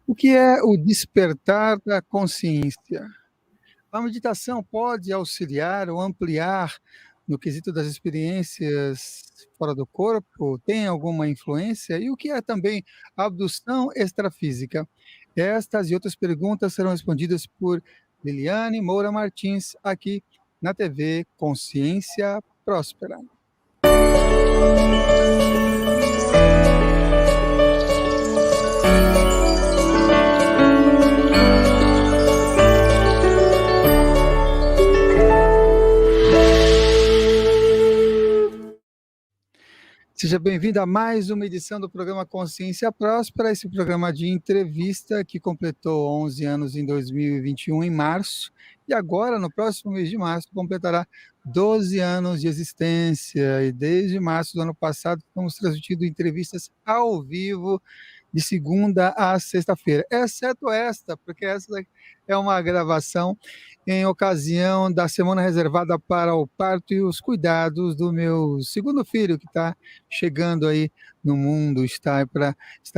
O que é o despertar da consciência? A meditação pode auxiliar ou ampliar no quesito das experiências fora do corpo? Tem alguma influência? E o que é também abdução extrafísica? Estas e outras perguntas serão respondidas por Liliane Moura Martins, aqui na TV Consciência Próspera. Seja bem-vindo a mais uma edição do programa Consciência Próspera, esse programa de entrevista que completou 11 anos em 2021, em março, e agora, no próximo mês de março, completará 12 anos de existência. E desde março do ano passado, estamos transmitindo entrevistas ao vivo, de segunda a sexta-feira, exceto esta, porque essa é uma gravação em ocasião da semana reservada para o parto e os cuidados do meu segundo filho, que está chegando aí no mundo, está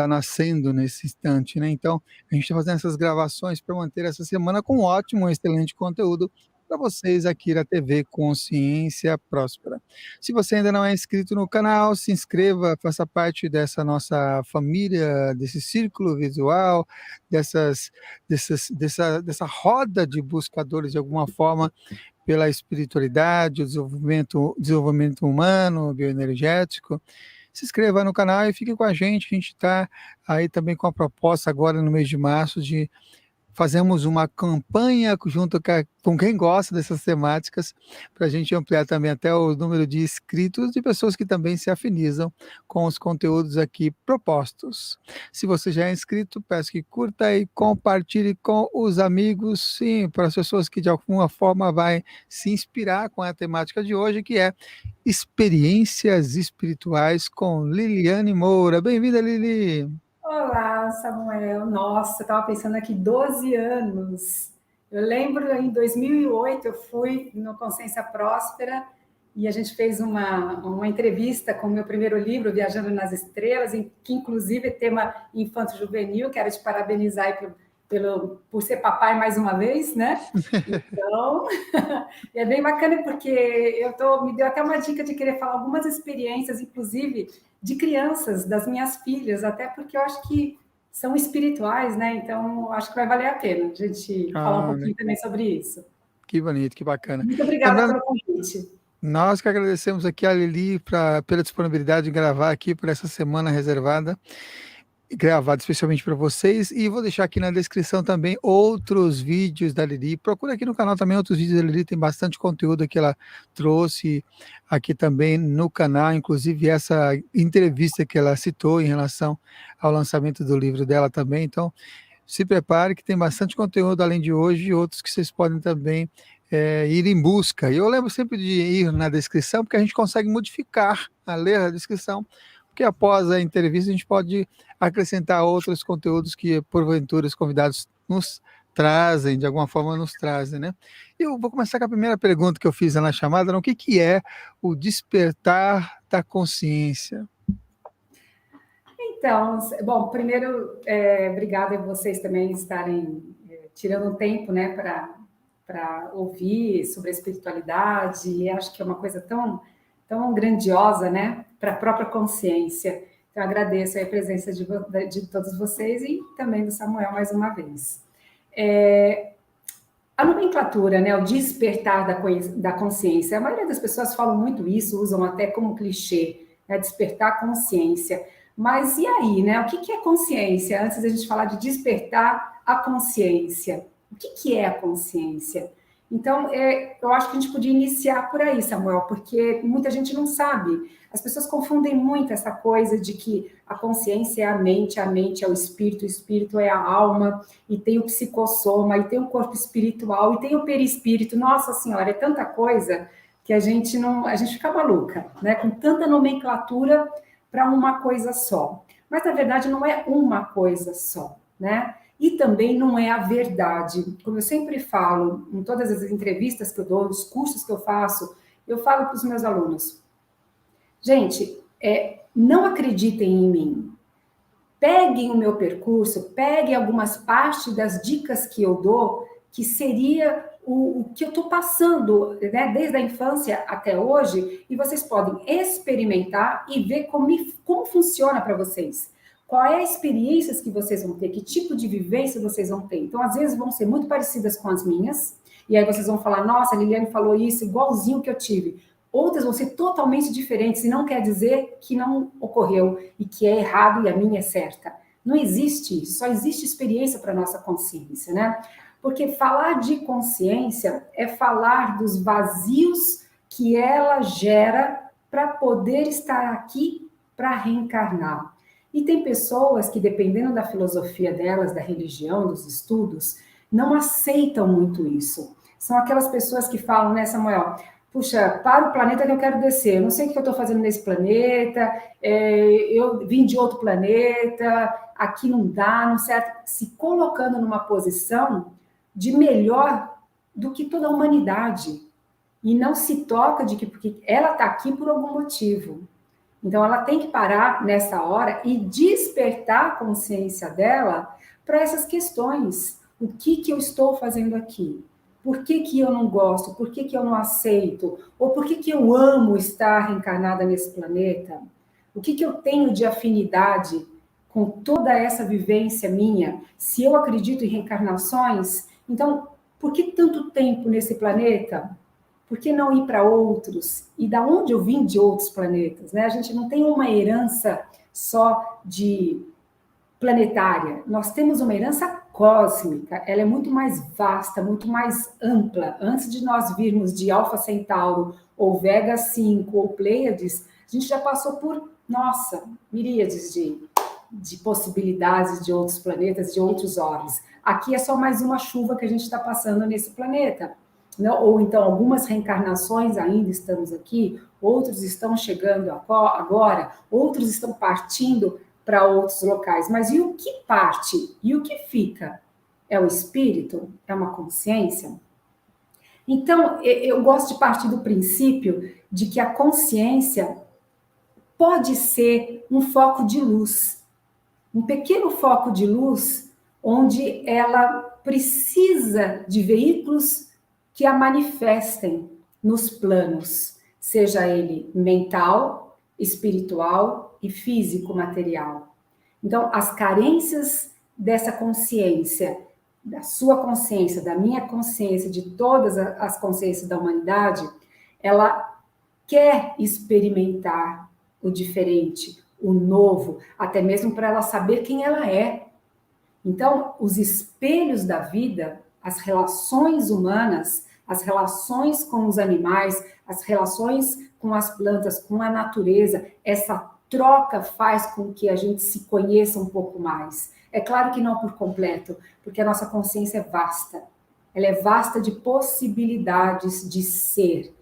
nascendo nesse instante, né? Então, a gente está fazendo essas gravações para manter essa semana com ótimo, excelente conteúdo para vocês aqui na TV Consciência Próspera. Se você ainda não é inscrito no canal, se inscreva, faça parte dessa nossa família, desse círculo visual, dessa roda de buscadores de alguma forma pela espiritualidade, o desenvolvimento humano, bioenergético. Se inscreva no canal e fique com a gente está aí também com a proposta agora no mês de março de fazemos uma campanha junto com quem gosta dessas temáticas, para a gente ampliar também até o número de inscritos de pessoas que também se afinizam com os conteúdos aqui propostos. Se você já é inscrito, peço que curta e compartilhe com os amigos, sim, para as pessoas que de alguma forma vai se inspirar com a temática de hoje, que é experiências espirituais com Liliane Moura. Bem-vinda, Lili! Olá, Samuel. Nossa, eu estava pensando aqui, 12 anos. Eu lembro, em 2008, eu fui no Consciência Próspera e a gente fez uma entrevista com o meu primeiro livro, Viajando nas Estrelas, que inclusive é tema infanto-juvenil. Quero te parabenizar aí por ser papai mais uma vez, né? Então, é bem bacana porque me deu até uma dica de querer falar algumas experiências, inclusive de crianças, das minhas filhas, até porque eu acho que são espirituais, né? Então, acho que vai valer a pena a gente falar um pouquinho também sobre isso. Que bonito, que bacana. Muito obrigada pelo convite. Nós que agradecemos aqui a Lili pela disponibilidade de gravar aqui por essa semana reservada, gravado especialmente para vocês, e vou deixar aqui na descrição também outros vídeos da Lili. Procura aqui no canal também outros vídeos da Lili, tem bastante conteúdo que ela trouxe aqui também no canal, inclusive essa entrevista que ela citou em relação ao lançamento do livro dela também. Então, se prepare que tem bastante conteúdo além de hoje e outros que vocês podem também ir em busca. E eu lembro sempre de ir na descrição, porque a gente consegue modificar a ler a descrição, porque após a entrevista a gente pode acrescentar outros conteúdos que, porventura, os convidados nos trazem, de alguma forma nos trazem, né? Eu vou começar com a primeira pergunta que eu fiz na chamada, o que é o despertar da consciência? Então, bom, primeiro, obrigada a vocês também estarem tirando um tempo, né, para ouvir sobre a espiritualidade, e acho que é uma coisa tão grandiosa, né, para a própria consciência. Então, agradeço a presença de todos vocês e também do Samuel mais uma vez. A nomenclatura, né, o despertar da consciência, a maioria das pessoas falam muito isso, usam até como clichê, né, despertar a consciência. Mas e aí, né? O que é consciência? Antes da gente falar de despertar a consciência, o que é a consciência? Então, eu acho que a gente podia iniciar por aí, Samuel, porque muita gente não sabe. As pessoas confundem muito essa coisa de que a consciência é a mente é o espírito é a alma, e tem o psicossoma, e tem o corpo espiritual, e tem o perispírito. Nossa Senhora, é tanta coisa que a gente fica maluca, né? Com tanta nomenclatura para uma coisa só. Mas, na verdade, não é uma coisa só, né? E também não é a verdade. Como eu sempre falo, em todas as entrevistas que eu dou, nos cursos que eu falo para os meus alunos, gente, não acreditem em mim. peguem o meu percurso, peguem algumas partes das dicas que eu dou, que seria o que eu estou passando, né, desde a infância até hoje, e vocês podem experimentar e ver como funciona para vocês. Qual é a experiência que vocês vão ter, que tipo de vivência vocês vão ter. Então, às vezes, vão ser muito parecidas com as minhas, e aí vocês vão falar, nossa, a Liliane falou isso, igualzinho que eu tive. Outras vão ser totalmente diferentes, e não quer dizer que não ocorreu, e que é errado e a minha é certa. Não existe isso, só existe experiência para a nossa consciência, né? Porque falar de consciência é falar dos vazios que ela gera para poder estar aqui para reencarnar. E tem pessoas que, dependendo da filosofia delas, da religião, dos estudos, não aceitam muito isso. São aquelas pessoas que falam, né, Samuel? Puxa, para o planeta que eu quero descer, eu não sei o que eu estou fazendo nesse planeta, eu vim de outro planeta, aqui não dá, não certo? Se colocando numa posição de melhor do que toda a humanidade. E não se toca de que porque ela está aqui por algum motivo. Então, ela tem que parar nessa hora e despertar a consciência dela para essas questões. O que eu estou fazendo aqui? Por que eu não gosto? Por que eu não aceito? Ou por que eu amo estar reencarnada nesse planeta? O que eu tenho de afinidade com toda essa vivência minha? Se eu acredito em reencarnações, então, por que tanto tempo nesse planeta? Por que não ir para outros? E da onde eu vim de outros planetas? Né? A gente não tem uma herança só de planetária. Nós temos uma herança cósmica. Ela é muito mais vasta, muito mais ampla. Antes de nós virmos de Alfa Centauro, ou Vega 5, ou Pleiades, a gente já passou por, nossa, miríades de possibilidades de outros planetas, de outros orbes. Aqui é só mais uma chuva que a gente está passando nesse planeta. Não, ou então algumas reencarnações ainda estamos aqui, outros estão chegando agora, outros estão partindo para outros locais. Mas e o que parte? E o que fica? É o espírito? É uma consciência? Então, eu gosto de partir do princípio de que a consciência pode ser um foco de luz, um pequeno foco de luz, onde ela precisa de veículos que a manifestem nos planos, seja ele mental, espiritual e físico-material. Então, as carências dessa consciência, da sua consciência, da minha consciência, de todas as consciências da humanidade, ela quer experimentar o diferente, o novo, até mesmo para ela saber quem ela é. Então, os espelhos da vida, as relações humanas, as relações com os animais, as relações com as plantas, com a natureza, essa troca faz com que a gente se conheça um pouco mais. É claro que não por completo, porque a nossa consciência é vasta. Ela é vasta de possibilidades de ser,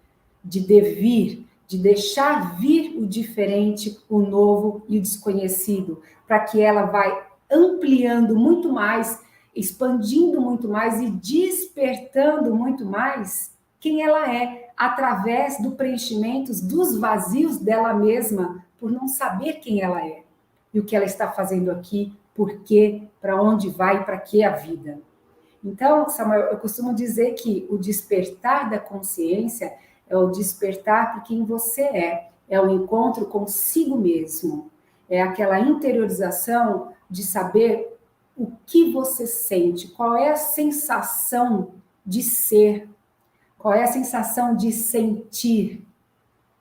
de devir, de deixar vir o diferente, o novo e o desconhecido, para que ela vai ampliando muito mais, expandindo muito mais e despertando muito mais quem ela é, através do preenchimento dos vazios dela mesma, por não saber quem ela é e o que ela está fazendo aqui, por quê, para onde vai e para que a vida. Então, Samuel, eu costumo dizer que o despertar da consciência é o despertar por quem você é o encontro consigo mesmo, é aquela interiorização de saber o que você sente, qual é a sensação de ser, qual é a sensação de sentir,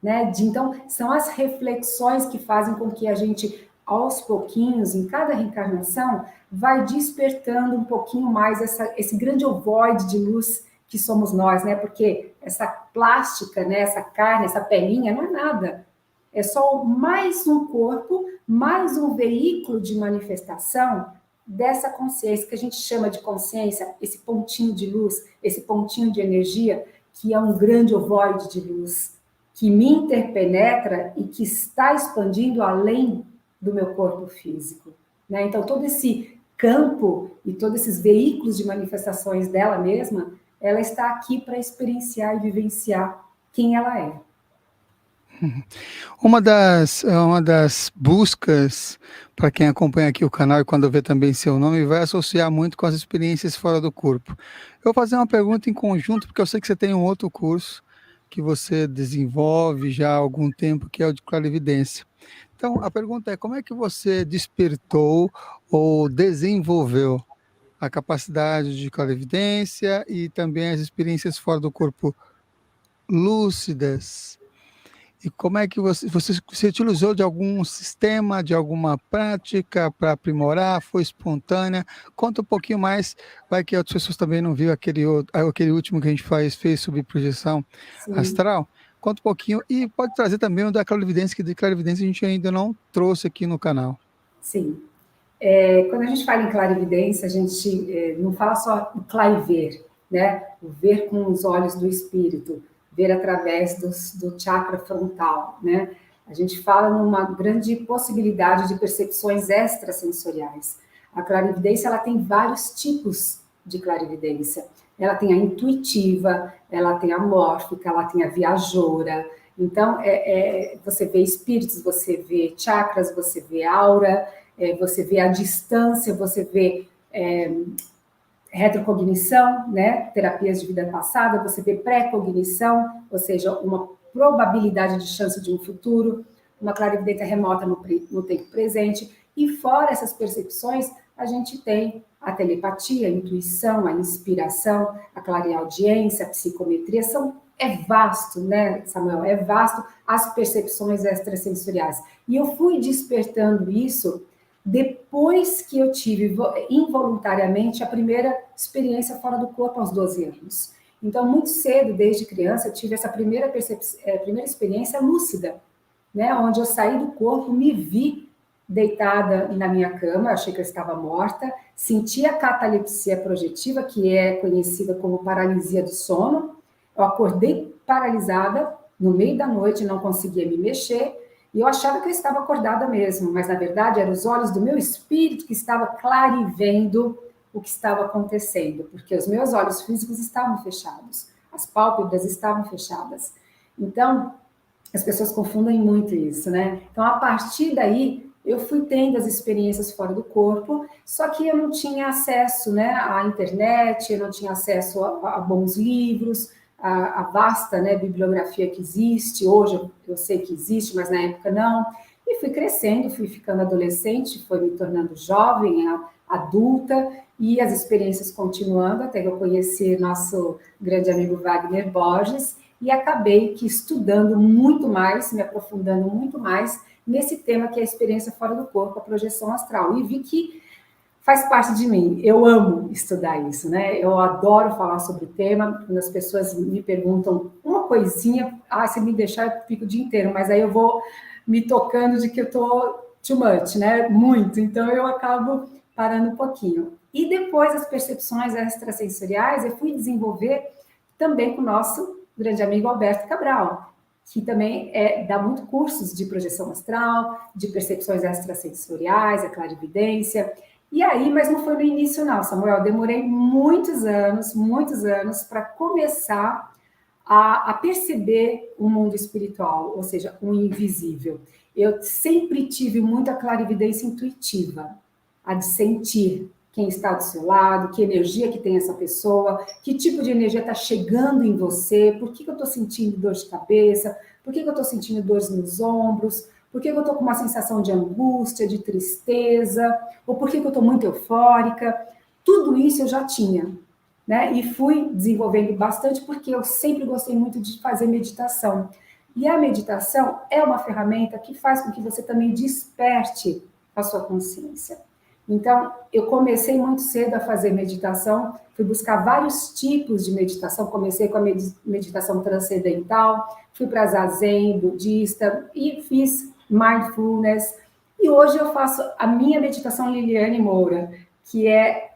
né? Então, são as reflexões que fazem com que a gente, aos pouquinhos, em cada reencarnação, vai despertando um pouquinho mais esse grande ovoide de luz que somos nós, né? Porque essa plástica, né? Essa carne, essa pelinha, não é nada. É só mais um corpo, mais um veículo de manifestação dessa consciência, que a gente chama de consciência, esse pontinho de luz, esse pontinho de energia, que é um grande ovoide de luz, que me interpenetra e que está expandindo além do meu corpo físico. Né? Então, todo esse campo e todos esses veículos de manifestações dela mesma, ela está aqui para experienciar e vivenciar quem ela é. Uma das buscas para quem acompanha aqui o canal e quando vê também seu nome, vai associar muito com as experiências fora do corpo. Eu vou fazer uma pergunta em conjunto, porque eu sei que você tem um outro curso que você desenvolve já há algum tempo, que é o de clarividência. Então, a pergunta é: como é que você despertou ou desenvolveu a capacidade de clarividência e também as experiências fora do corpo lúcidas? E como é que você utilizou de algum sistema, de alguma prática para aprimorar? Foi espontânea? Conta um pouquinho mais, vai que outras pessoas também não viram aquele último que a gente fez sobre projeção Sim, astral. Conta um pouquinho e pode trazer também o da clarividência, que de clarividência a gente ainda não trouxe aqui no canal. sim. Quando a gente fala em clarividência, a gente não fala só o clariver, né? O ver com os olhos do espírito, ver através do chakra frontal, né? A gente fala numa grande possibilidade de percepções extrasensoriais. A clarividência, ela tem vários tipos de clarividência. Ela tem a intuitiva, ela tem a mórfica, ela tem a viajora. Então, você vê espíritos, você vê chakras, você vê aura, você vê a distância, você vê retrocognição, né? Terapias de vida passada, você vê pré-cognição, ou seja, uma probabilidade de chance de um futuro, uma clarividência remota no tempo presente, e fora essas percepções, a gente tem a telepatia, a intuição, a inspiração, a clareaudiência, a psicometria, é vasto, né, Samuel? É vasto as percepções extrasensoriais. E eu fui despertando isso depois que eu tive involuntariamente a primeira experiência fora do corpo aos 12 anos. Então, muito cedo, desde criança, eu tive essa primeira experiência lúcida, né? Onde eu saí do corpo, me vi deitada na minha cama, achei que eu estava morta, senti a catalepsia projetiva, que é conhecida como paralisia do sono. Eu acordei paralisada no meio da noite, não conseguia me mexer, e eu achava que eu estava acordada mesmo, mas na verdade eram os olhos do meu espírito que estava clarivendo o que estava acontecendo, porque os meus olhos físicos estavam fechados, as pálpebras estavam fechadas. Então, as pessoas confundem muito isso, né? Então, a partir daí, eu fui tendo as experiências fora do corpo, só que eu não tinha acesso, né, à internet, eu não tinha acesso a bons livros, a vasta, né, bibliografia que existe. Hoje eu sei que existe, mas na época não. E fui crescendo, fui ficando adolescente, fui me tornando jovem, adulta, e as experiências continuando, até que eu conheci nosso grande amigo Wagner Borges, e acabei que estudando muito mais, me aprofundando muito mais nesse tema que é a experiência fora do corpo, a projeção astral. E vi que faz parte de mim. Eu amo estudar isso, né? Eu adoro falar sobre o tema. Quando as pessoas me perguntam uma coisinha, se me deixar, eu fico o dia inteiro, mas aí eu vou me tocando de que eu tô too much, né? Muito. Então eu acabo parando um pouquinho. E depois as percepções extrasensoriais, eu fui desenvolver também com o nosso grande amigo Alberto Cabral, que também dá muito cursos de projeção astral, de percepções extrasensoriais, a clarividência. E aí, mas não foi no início não, Samuel, eu demorei muitos anos para começar a perceber o mundo espiritual, ou seja, o invisível. Eu sempre tive muita clarividência intuitiva, a de sentir quem está do seu lado, que energia que tem essa pessoa, que tipo de energia está chegando em você, por que eu estou sentindo dor de cabeça, por que eu estou sentindo dores nos ombros, por que eu estou com uma sensação de angústia, de tristeza, ou por que eu estou muito eufórica. Tudo isso eu já tinha, né? E fui desenvolvendo bastante porque eu sempre gostei muito de fazer meditação. E a meditação é uma ferramenta que faz com que você também desperte a sua consciência. Então, eu comecei muito cedo a fazer meditação, fui buscar vários tipos de meditação, comecei com a meditação transcendental, fui para zazen, budista, e fiz mindfulness, e hoje eu faço a minha meditação Liliane Moura, que é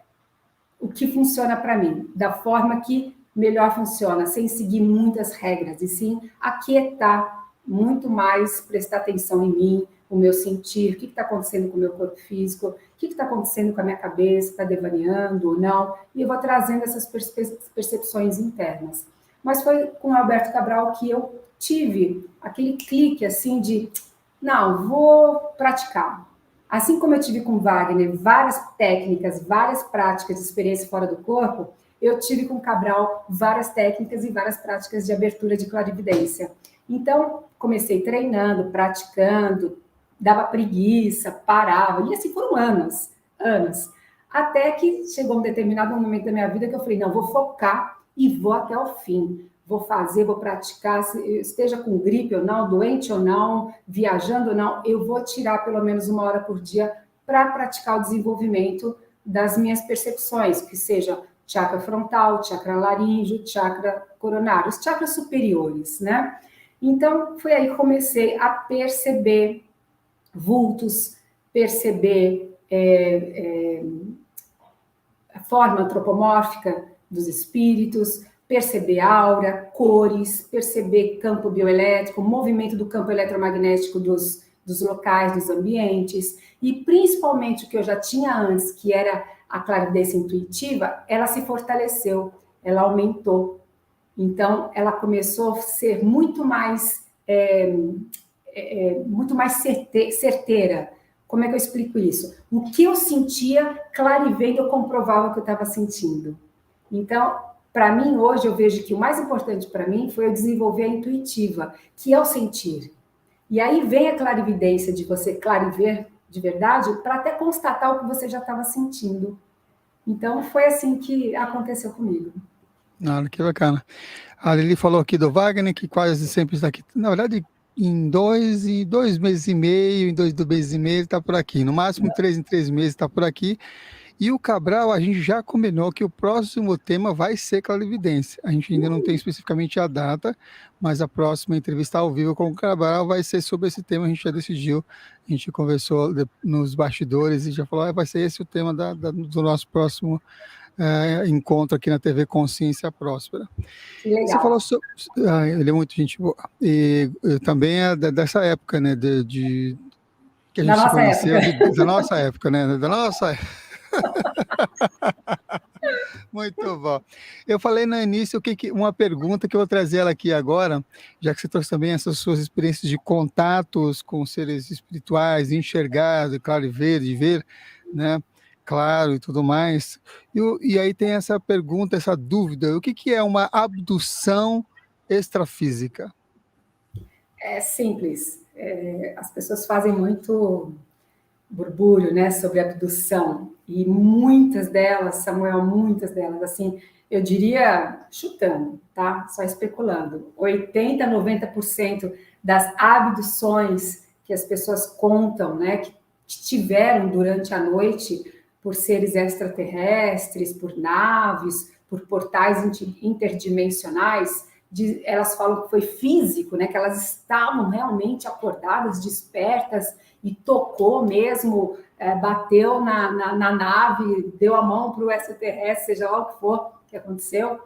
o que funciona para mim, da forma que melhor funciona, sem seguir muitas regras, e sim aquietar muito mais, prestar atenção em mim, o meu sentir, o que está acontecendo com o meu corpo físico, o que está acontecendo com a minha cabeça, está devaneando ou não, e eu vou trazendo essas percepções internas. Mas foi com o Alberto Cabral que eu tive aquele clique assim de, não, vou praticar. Assim como eu tive com Wagner várias técnicas, várias práticas de experiência fora do corpo, eu tive com Cabral várias técnicas e várias práticas de abertura de clarividência. Então, comecei treinando, praticando, dava preguiça, parava, e assim foram anos, anos. Até que chegou um determinado momento da minha vida que eu falei, não, vou focar e vou até o fim. Vou fazer, vou praticar, esteja com gripe ou não, doente ou não, viajando ou não, eu vou tirar pelo menos 1 hora por dia para praticar o desenvolvimento das minhas percepções, que seja chakra frontal, chakra laríngeo, chakra coronário, os chakras superiores, né? Então, foi aí que comecei a perceber vultos, perceber a forma antropomórfica dos espíritos, perceber aura, cores, perceber campo bioelétrico, movimento do campo eletromagnético dos locais, dos ambientes, e principalmente o que eu já tinha antes, que era a clarividência intuitiva, ela se fortaleceu, ela aumentou. Então, ela começou a ser muito mais certeira. Como é que eu explico isso? O que eu sentia, clarivendo, eu comprovava o que eu estava sentindo. Então, para mim, hoje, eu vejo que o mais importante para mim foi eu desenvolver a intuitiva, que é o sentir. E aí vem a clarividência de você clariver de verdade, para até constatar o que você já estava sentindo. Então, foi assim que aconteceu comigo. Ah, que bacana. A Lili falou aqui do Wagner, que quase sempre está aqui. Na verdade, em 2 meses e meio, em 2 meses e meio, ele está por aqui. No máximo, 3 em 3 meses está por aqui. E o Cabral, a gente já combinou que o próximo tema vai ser clarividência. A gente ainda não tem especificamente a data, mas a próxima entrevista ao vivo com o Cabral vai ser sobre esse tema. A gente já decidiu, a gente conversou nos bastidores e já falou, vai ser esse o tema do nosso próximo encontro aqui na TV Consciência Próspera. Que legal. Você falou sobre... ele é muito gente boa. E também é dessa época, né? Que a gente se conheceu, da nossa época, né? Da nossa época. Muito bom. Eu falei no início uma pergunta que eu vou trazer ela aqui agora, já que você trouxe também essas suas experiências de contatos com seres espirituais, de enxergar, de clariver, de ver, né? Claro, e tudo mais. E aí tem essa pergunta, essa dúvida: o que é uma abdução extrafísica? É simples. As pessoas fazem muito burburinho, né, sobre abdução, e muitas delas, Samuel, muitas delas, assim, eu diria, chutando, tá? Só especulando, 80%, 90% das abduções que as pessoas contam, né, que tiveram durante a noite por seres extraterrestres, por naves, por portais interdimensionais, elas falam que foi físico, né, que elas estavam realmente acordadas, despertas, e tocou mesmo, bateu na nave, deu a mão para o extraterrestre, seja lá o que for que aconteceu,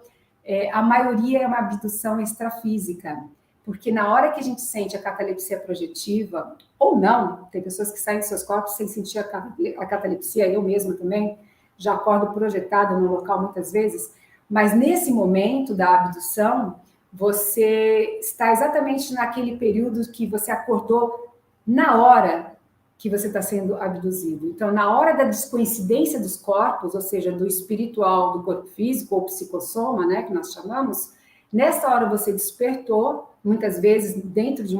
a maioria é uma abdução extrafísica, porque na hora que a gente sente a catalepsia projetiva, ou não, tem pessoas que saem dos seus corpos sem sentir a catalepsia, eu mesma também, já acordo projetada no local muitas vezes, mas nesse momento da abdução, você está exatamente naquele período que você acordou na hora que você está sendo abduzido. Então, na hora da descoincidência dos corpos, ou seja, do espiritual, do corpo físico, ou psicossoma, né, que nós chamamos, nessa hora você despertou, muitas vezes dentro de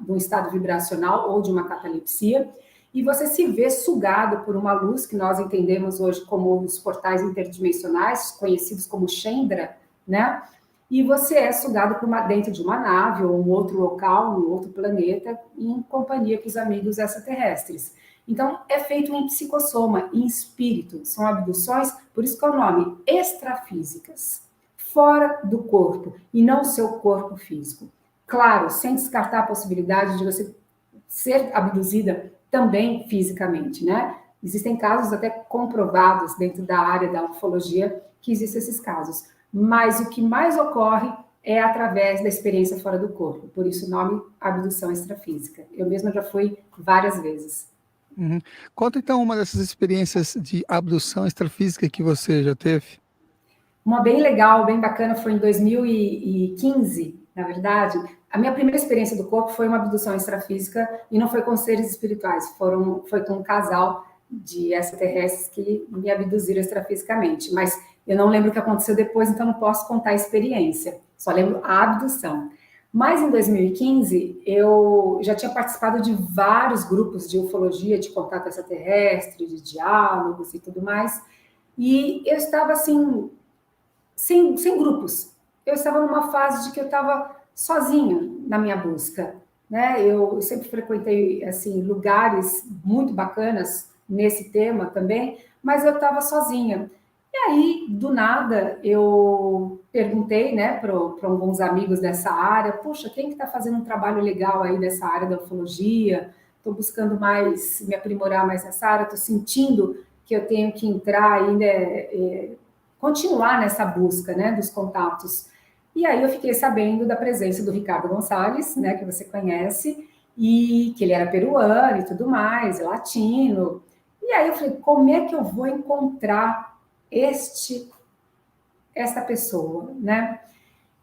um estado vibracional ou de uma catalepsia, e você se vê sugado por uma luz que nós entendemos hoje como os portais interdimensionais, conhecidos como Chandra, né? E você é sugado dentro de uma nave ou um outro local, um outro planeta, em companhia com os amigos extraterrestres. Então, é feito em psicossoma, em espírito. São abduções, por isso que é o nome, extrafísicas, fora do corpo, e não o seu corpo físico. Claro, sem descartar a possibilidade de você ser abduzida também fisicamente, né? Existem casos até comprovados dentro da área da ufologia que existem esses casos. Mas o que mais ocorre é através da experiência fora do corpo. Por isso o nome abdução extrafísica. Eu mesma já fui várias vezes. Uhum. Conta então uma dessas experiências de abdução extrafísica que você já teve. Uma bem legal, bem bacana, foi em 2015, na verdade. a minha primeira experiência do corpo foi uma abdução extrafísica e não foi com seres espirituais, foi com um casal de extraterrestres que me abduziram extrafisicamente, mas eu não lembro o que aconteceu depois, então não posso contar a experiência, só lembro a abdução. Mas em 2015, eu já tinha participado de vários grupos de ufologia, de contato extraterrestre, de diálogos e tudo mais, e eu estava assim, sem grupos. Eu estava numa fase de que eu estava sozinha na minha busca, né? Eu sempre frequentei assim lugares muito bacanas nesse tema também, mas eu estava sozinha. E aí, do nada, eu perguntei, né, para alguns amigos dessa área, puxa, quem que está fazendo um trabalho legal aí dessa área da ufologia? Estou buscando mais, me aprimorar mais nessa área, estou sentindo que eu tenho que entrar ainda, continuar nessa busca, né, dos contatos. E aí eu fiquei sabendo da presença do Ricardo Gonçalves, né, que você conhece, e que ele era peruano e tudo mais, latino. E aí eu falei, como é que eu vou encontrar esta pessoa, né?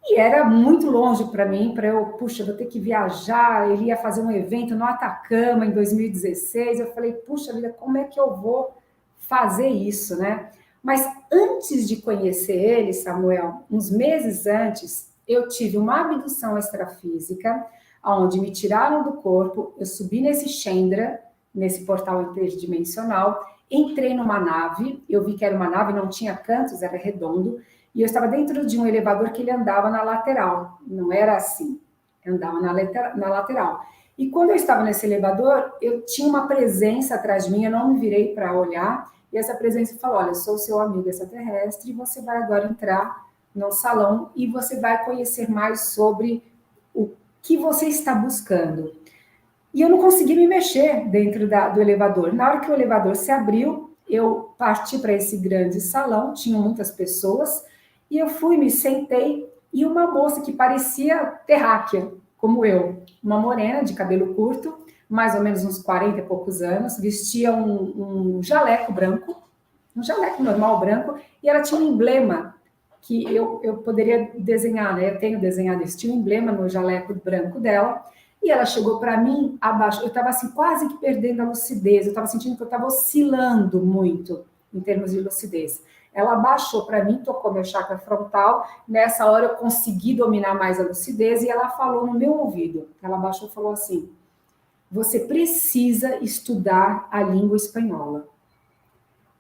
E era muito longe para mim, puxa, vou ter que viajar, ele ia fazer um evento no Atacama em 2016, eu falei, puxa vida, como é que eu vou fazer isso, né? Mas antes de conhecer ele, Samuel, uns meses antes, eu tive uma abdução extrafísica, onde me tiraram do corpo, eu subi nesse Chandra, nesse portal interdimensional, entrei numa nave, eu vi que era uma nave, não tinha cantos, era redondo, e eu estava dentro de um elevador que ele andava na lateral, não era assim, andava na lateral. E quando eu estava nesse elevador, eu tinha uma presença atrás de mim, eu não me virei para olhar, e essa presença falou, olha, eu sou seu amigo extraterrestre, e você vai agora entrar no salão e você vai conhecer mais sobre o que você está buscando. E eu não consegui me mexer dentro do elevador. Na hora que o elevador se abriu, eu parti para esse grande salão, tinham muitas pessoas, e eu fui, me sentei, e uma moça que parecia terráquea, como eu, uma morena de cabelo curto, mais ou menos uns 40 e poucos anos, vestia um jaleco branco, um jaleco normal branco, e ela tinha um emblema que eu poderia desenhar, né? Eu tenho desenhado esse, tinha um emblema no jaleco branco dela, e ela chegou para mim abaixo, eu estava assim quase que perdendo a lucidez, eu estava sentindo que eu estava oscilando muito em termos de lucidez. Ela abaixou para mim, tocou meu chakra frontal, nessa hora eu consegui dominar mais a lucidez e ela falou no meu ouvido, ela abaixou e falou assim, você precisa estudar a língua espanhola.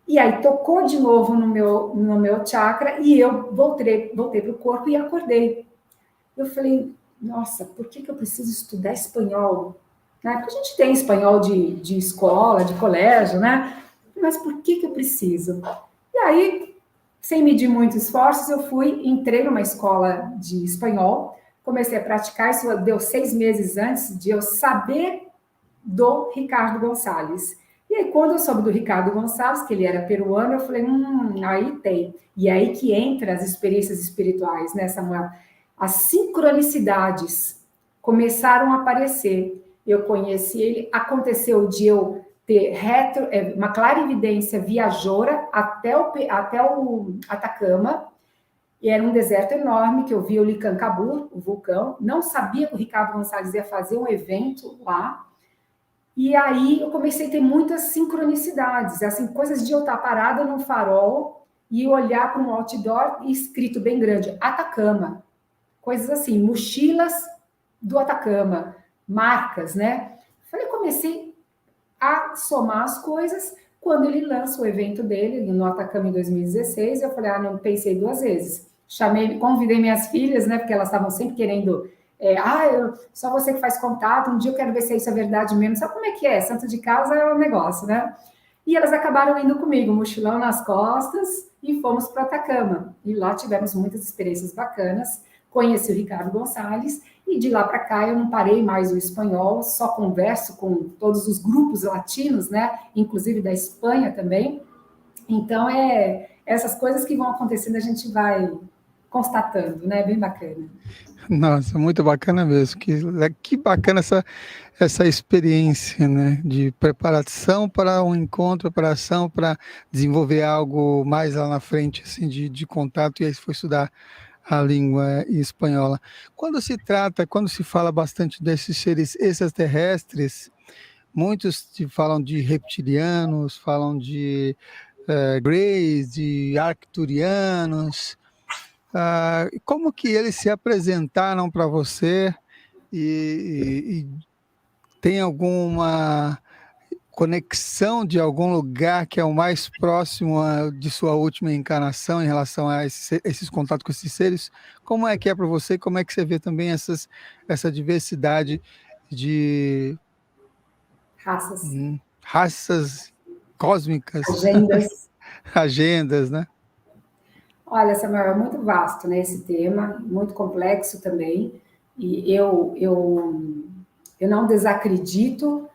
E aí tocou de novo no meu chakra e eu voltei para o corpo e acordei. Eu falei, nossa, por que eu preciso estudar espanhol? Né? Porque a gente tem espanhol de escola, de colégio, né? Mas por que eu preciso? E aí, sem medir muitos esforços, eu entrei numa escola de espanhol, comecei a praticar, isso deu 6 meses antes de eu saber do Ricardo Gonçalves. E aí, quando eu soube do Ricardo Gonçalves, que ele era peruano, eu falei, aí tem. E aí que entra as experiências espirituais, né, Samuel? As sincronicidades começaram a aparecer. Eu conheci ele, aconteceu de eu ter uma clarividência viajora até o Atacama, e era um deserto enorme, que eu vi o Licancabur, o vulcão, não sabia que o Ricardo Gonçalves ia fazer um evento lá, e aí eu comecei a ter muitas sincronicidades, assim, coisas de eu estar parada num farol e olhar para um outdoor escrito bem grande, Atacama, coisas assim, mochilas do Atacama, marcas, né? Comecei a somar as coisas. Quando ele lança o evento dele no Atacama em 2016, eu falei, não pensei 2 vezes. Convidei minhas filhas, né? Porque elas estavam sempre querendo, só você que faz contato, um dia eu quero ver se isso é verdade mesmo. Sabe como é que é? Santo de casa é um negócio, né? E elas acabaram indo comigo, mochilão nas costas, e fomos para o Atacama. E lá tivemos muitas experiências bacanas. Conheci o Ricardo Gonçalves, e de lá para cá eu não parei mais o espanhol, só converso com todos os grupos latinos, né? Inclusive da Espanha também. Então, essas coisas que vão acontecendo, a gente vai constatando, né? Bem bacana. Nossa, muito bacana mesmo. Que bacana essa experiência, né? De preparação para um encontro, preparação para desenvolver algo mais lá na frente, assim, de contato, e aí foi estudar a língua espanhola. Quando se fala bastante desses seres extraterrestres, muitos falam de reptilianos, falam de greys, de arcturianos. Como que eles se apresentaram para você e tem alguma conexão de algum lugar que é o mais próximo de sua última encarnação em relação a esses contatos com esses seres? Como é que é para você? Como é que você vê também essa diversidade de Raças, raças cósmicas, agendas. agendas, né? Olha, Samuel, é muito vasto, né, esse tema, muito complexo também, e eu não desacredito,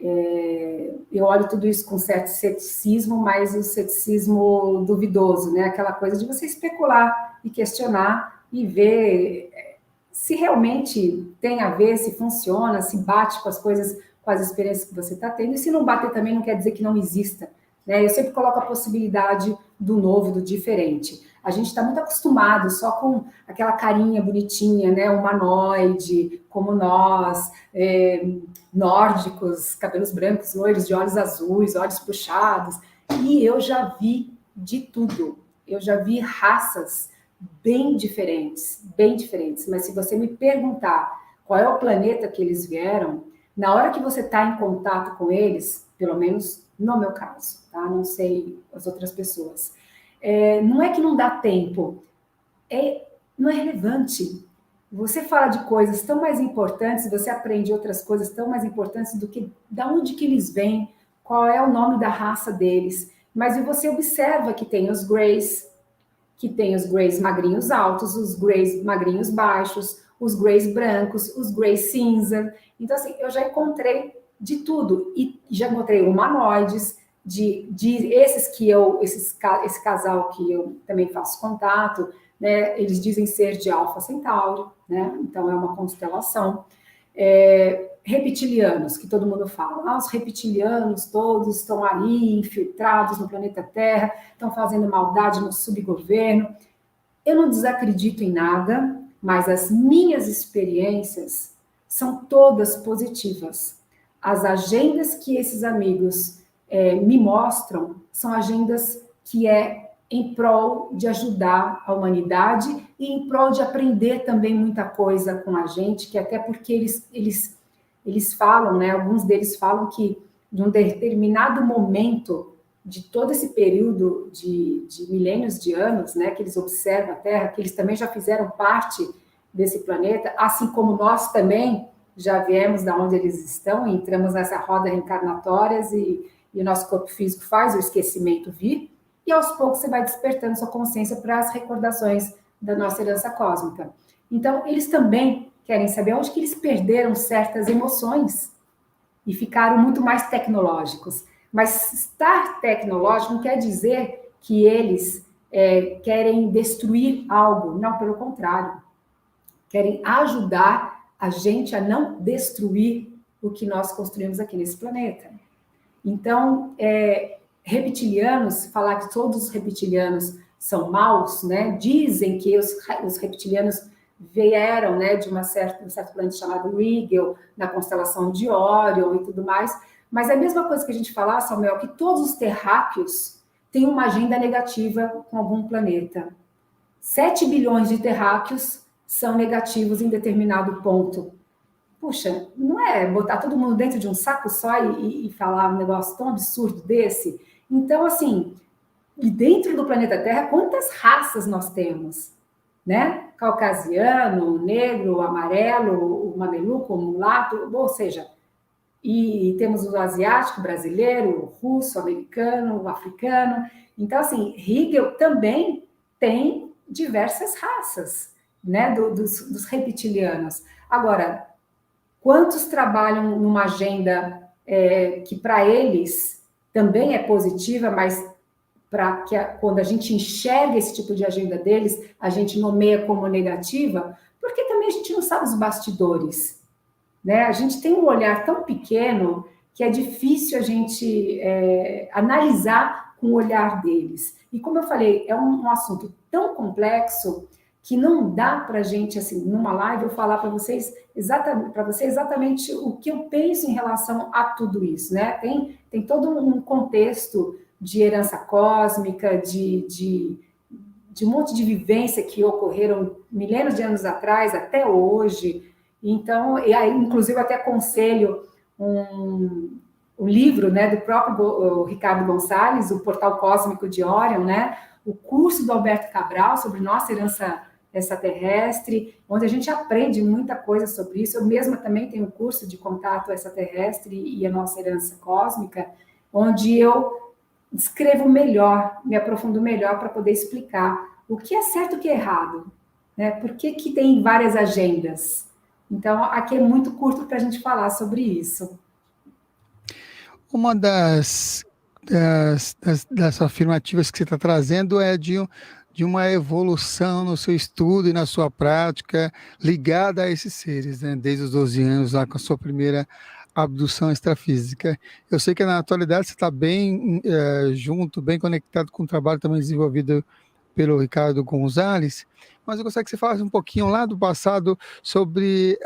eu olho tudo isso com certo ceticismo, mas o ceticismo duvidoso, né, aquela coisa de você especular e questionar e ver se realmente tem a ver, se funciona, se bate com as coisas, com as experiências que você está tendo, e se não bater também não quer dizer que não exista, né? Eu sempre coloco a possibilidade do novo, do diferente. A gente está muito acostumado só com aquela carinha bonitinha, né? Humanoide, como nós, nórdicos, cabelos brancos, loiros, de olhos azuis, olhos puxados, e eu já vi de tudo. Eu já vi raças bem diferentes. Mas se você me perguntar qual é o planeta que eles vieram, na hora que você está em contato com eles, pelo menos no meu caso, tá? Não sei as outras pessoas, não é que não dá tempo, não é relevante. Você fala de coisas tão mais importantes, você aprende outras coisas tão mais importantes do que da onde que eles vêm, qual é o nome da raça deles. Mas você observa que tem os Greys, que tem os Greys magrinhos altos, os Greys magrinhos baixos, os Greys brancos, os Greys cinza. Então, assim, eu já encontrei de tudo. E já encontrei humanoides, de esse casal que eu também faço contato, né? Eles dizem ser de Alfa Centauri, né? Então é uma constelação. Reptilianos, que todo mundo fala, os reptilianos todos estão aí infiltrados no planeta Terra, estão fazendo maldade no subgoverno. Eu não desacredito em nada, mas as minhas experiências são todas positivas. As agendas que esses amigos me mostram são agendas que em prol de ajudar a humanidade e em prol de aprender também muita coisa com a gente, que até porque eles falam, né, alguns deles falam que de um determinado momento de todo esse período de milênios de anos, né, que eles observam a Terra, que eles também já fizeram parte desse planeta, assim como nós também já viemos da onde eles estão, e entramos nessa roda reencarnatórias e o nosso corpo físico faz o esquecimento vir, e aos poucos você vai despertando sua consciência para as recordações da nossa herança cósmica. Então, eles também querem saber onde que eles perderam certas emoções e ficaram muito mais tecnológicos. Mas estar tecnológico não quer dizer que eles querem destruir algo. Não, pelo contrário. Querem ajudar a gente a não destruir o que nós construímos aqui nesse planeta. Então, reptilianos, falar que todos os reptilianos são maus, né? Dizem que os reptilianos vieram, né, de um certo planeta chamado Rigel, na constelação de Órion e tudo mais, mas é a mesma coisa que a gente falar, Samuel, que todos os terráqueos têm uma agenda negativa com algum planeta. 7 bilhões de terráqueos são negativos em determinado ponto. Puxa, não é botar todo mundo dentro de um saco só e falar um negócio tão absurdo desse? Então, assim, e dentro do planeta Terra, quantas raças nós temos? Né? Caucasiano, negro, amarelo, o mameluco, o mulato, ou seja, e temos o asiático, brasileiro, o russo, o americano, o africano. Então, assim, Hegel também tem diversas raças, né, dos reptilianos. Agora, quantos trabalham numa agenda que para eles também é positiva, mas para que quando a gente enxerga esse tipo de agenda deles, a gente nomeia como negativa, porque também a gente não sabe os bastidores, né? A gente tem um olhar tão pequeno que é difícil a gente analisar com o olhar deles. E como eu falei, é um assunto tão complexo que não dá para a gente, assim, numa live, eu falar para você exatamente o que eu penso em relação a tudo isso, né? Tem todo um contexto de herança cósmica, de um monte de vivência que ocorreram milênios de anos atrás até hoje. Então, e aí, inclusive, até aconselho um livro, né, do próprio Ricardo Gonçalves, o Portal Cósmico de Orion, né, o curso do Alberto Cabral sobre nossa herança extraterrestre, onde a gente aprende muita coisa sobre isso. Eu mesma também tenho um curso de contato extraterrestre e a nossa herança cósmica, onde eu descrevo melhor, me aprofundo melhor para poder explicar o que é certo e o que é errado, né? Por que tem várias agendas? Então, aqui é muito curto para a gente falar sobre isso. Uma das afirmativas que você está trazendo é de uma evolução no seu estudo e na sua prática ligada a esses seres, né? Desde os 12 anos, lá com a sua primeira abdução extrafísica. Eu sei que na atualidade você está bem junto, bem conectado com o trabalho também desenvolvido pelo Ricardo Gonçalves, mas eu gostaria que você falasse um pouquinho lá do passado sobre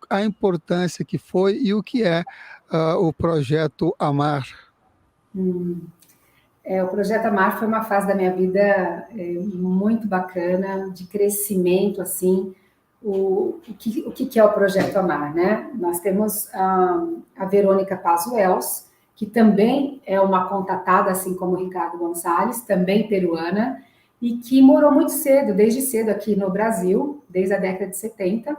a importância que foi e o que é o projeto Amar. O Projeto Amar foi uma fase da minha vida muito bacana, de crescimento, assim. O que é o Projeto Amar, né? Nós temos a Verônica Pazuells, que também é uma contatada, assim como o Ricardo Gonçalves, também peruana, e que morou muito cedo, desde cedo aqui no Brasil, desde a década de 70,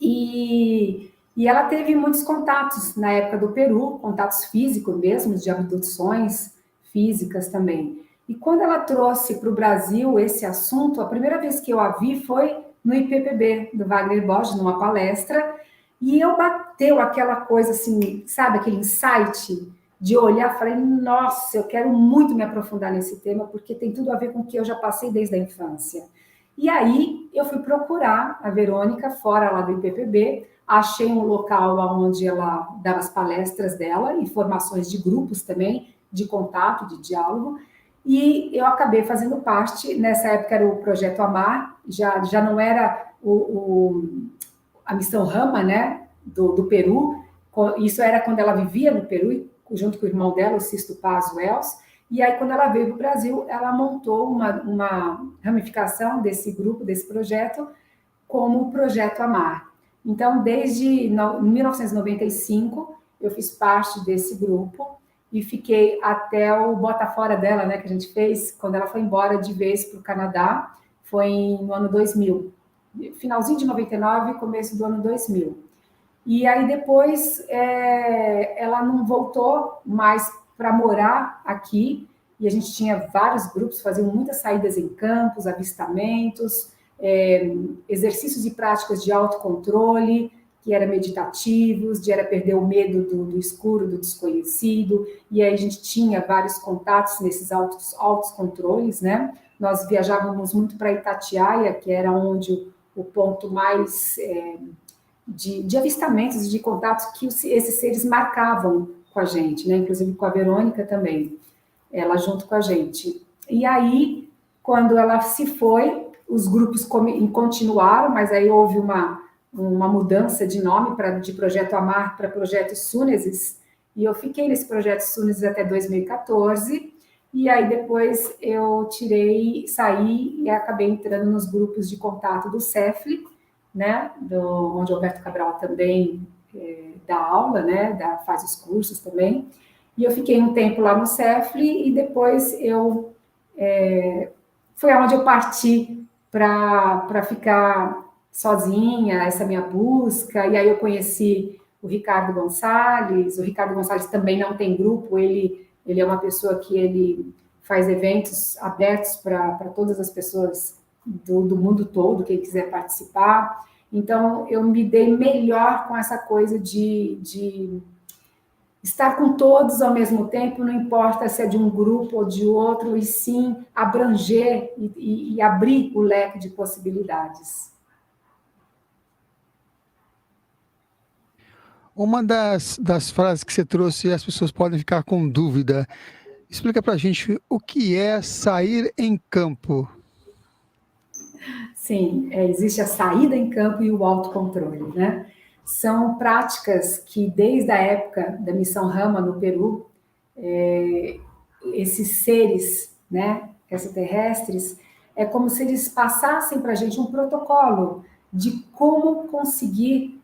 e ela teve muitos contatos na época do Peru, contatos físicos mesmo, de abduções físicas também. E quando ela trouxe para o Brasil esse assunto, a primeira vez que eu a vi foi no IPPB, do Wagner Borges, numa palestra, e eu bateu aquela coisa assim, sabe, aquele insight de olhar, falei, nossa, eu quero muito me aprofundar nesse tema, porque tem tudo a ver com o que eu já passei desde a infância. E aí eu fui procurar a Verônica fora lá do IPPB, achei um local onde ela dava as palestras dela, informações de grupos também, de contato, de diálogo, e eu acabei fazendo parte, nessa época era o Projeto Amar, já não era a missão Rama, né, do Peru, isso era quando ela vivia no Peru, junto com o irmão dela, o Sisto Paz Wells, e aí quando ela veio para o Brasil, ela montou uma ramificação desse grupo, desse projeto, como o Projeto Amar. Então, desde 1995, eu fiz parte desse grupo e fiquei até o Bota Fora dela, né, que a gente fez, quando ela foi embora de vez para o Canadá, foi no ano 2000, finalzinho de 99, começo do ano 2000. E aí depois ela não voltou mais para morar aqui, e a gente tinha vários grupos, faziam muitas saídas em campos, avistamentos, exercícios e práticas de autocontrole, que eram meditativos, de era perder o medo do escuro, do desconhecido, e aí a gente tinha vários contatos nesses altos controles, né? Nós viajávamos muito para Itatiaia, que era onde o ponto mais de avistamentos e de contatos que esses seres marcavam com a gente, né? Inclusive com a Verônica também, ela junto com a gente. E aí, quando ela se foi, os grupos continuaram, mas aí houve uma mudança de nome de Projeto Amar para Projeto Súnesis, e eu fiquei nesse Projeto Súnesis até 2014, e aí depois eu saí e acabei entrando nos grupos de contato do CEFLI, né, onde o Alberto Cabral também dá aula, né, faz os cursos também, e eu fiquei um tempo lá no CEFLI, e depois foi onde eu parti para ficar sozinha, essa minha busca, e aí eu conheci o Ricardo Gonçalves também não tem grupo, ele é uma pessoa que ele faz eventos abertos para todas as pessoas do mundo todo, quem quiser participar. Então, eu me dei melhor com essa coisa de estar com todos ao mesmo tempo, não importa se é de um grupo ou de outro, e sim abranger e abrir o leque de possibilidades. Uma das frases que você trouxe, as pessoas podem ficar com dúvida. Explica para a gente o que é sair em campo. Sim, existe a saída em campo e o autocontrole, né? São práticas que, desde a época da missão Rama no Peru, esses seres, né, extraterrestres, é como se eles passassem para a gente um protocolo de como conseguir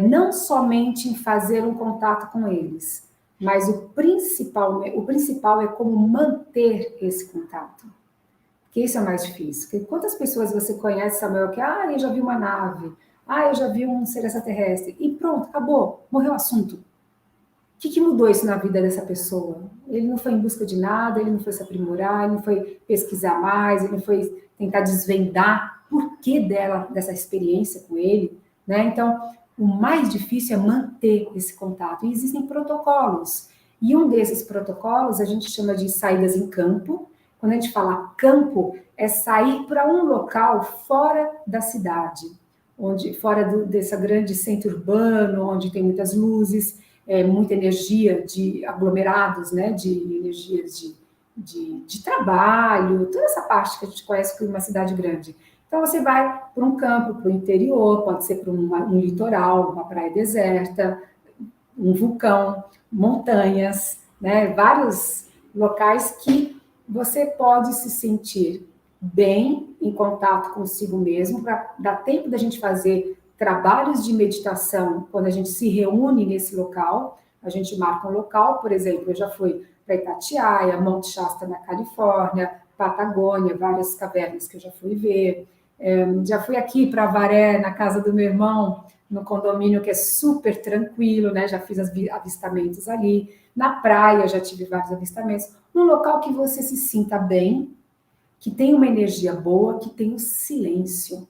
não somente fazer um contato com eles, mas o principal é como manter esse contato. Que isso é mais difícil. Porque quantas pessoas você conhece, Samuel, que, eu já vi uma nave, eu já vi um ser extraterrestre, e pronto, acabou, morreu o assunto. O que mudou isso na vida dessa pessoa? Ele não foi em busca de nada, ele não foi se aprimorar, ele não foi pesquisar mais, ele não foi tentar desvendar por que dessa experiência com ele, né? Então, o mais difícil é manter esse contato. E existem protocolos. E um desses protocolos a gente chama de saídas em campo. Quando a gente fala campo, é sair para um local fora da cidade, fora desse grande centro urbano, onde tem muitas luzes, muita energia de aglomerados, né, de energias de trabalho, toda essa parte que a gente conhece como uma cidade grande. Então, você vai para um campo, para o interior, pode ser para um litoral, uma praia deserta, um vulcão, montanhas, né, vários locais que você pode se sentir bem em contato consigo mesmo, para dar tempo da gente fazer trabalhos de meditação quando a gente se reúne nesse local. A gente marca um local, por exemplo, eu já fui para Itatiaia, Monte Shasta na Califórnia, Patagônia, várias cavernas que eu já fui ver. Já fui aqui para Avaré, na casa do meu irmão, no condomínio que é super tranquilo, né? Já fiz avistamentos ali. Na praia já tive vários avistamentos. Num local que você se sinta bem, que tenha uma energia boa, que tenha um silêncio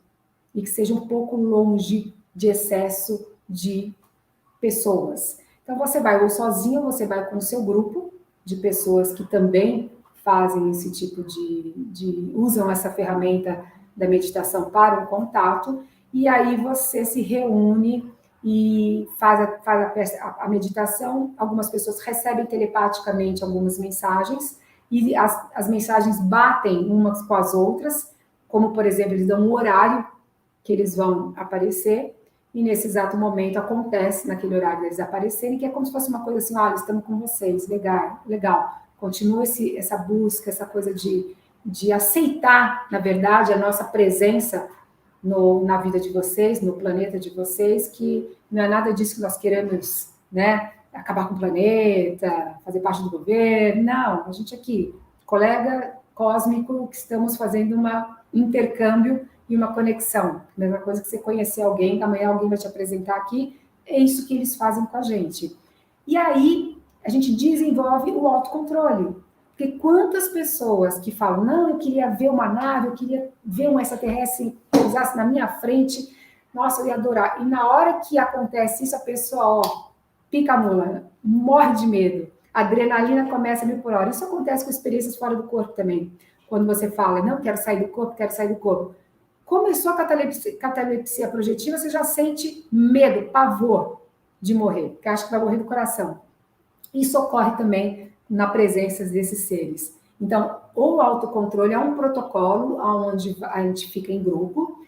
e que seja um pouco longe de excesso de pessoas. Então você vai ou sozinho, ou você vai com o seu grupo de pessoas que também fazem esse tipo usam essa ferramenta da meditação para um contato, e aí você se reúne e faz a meditação. Algumas pessoas recebem telepaticamente algumas mensagens, e as mensagens batem umas com as outras, como, por exemplo, eles dão um horário que eles vão aparecer, e nesse exato momento acontece, naquele horário deles aparecerem, que é como se fosse uma coisa assim, olha, estamos com vocês, legal, legal. Continua essa busca, essa coisa de aceitar, na verdade, a nossa presença na vida de vocês, no planeta de vocês, que não é nada disso que nós queremos, né, acabar com o planeta, fazer parte do governo, não, a gente aqui, colega cósmico, que estamos fazendo um intercâmbio e uma conexão, mesma coisa que você conhecer alguém, amanhã alguém vai te apresentar aqui, é isso que eles fazem com a gente. E aí, a gente desenvolve o autocontrole. Porque quantas pessoas que falam, não, eu queria ver uma nave, eu queria ver um extraterrestre que pousasse na minha frente, nossa, eu ia adorar. E na hora que acontece isso, a pessoa, pica a mula, morre de medo. A adrenalina começa a 1000 por hora. Isso acontece com experiências fora do corpo também. Quando você fala, não, quero sair do corpo, quero sair do corpo. Começou a catalepsia projetiva, você já sente medo, pavor de morrer, porque acha que vai morrer do coração. Isso ocorre também na presença desses seres. Então, o autocontrole é um protocolo onde a gente fica em grupo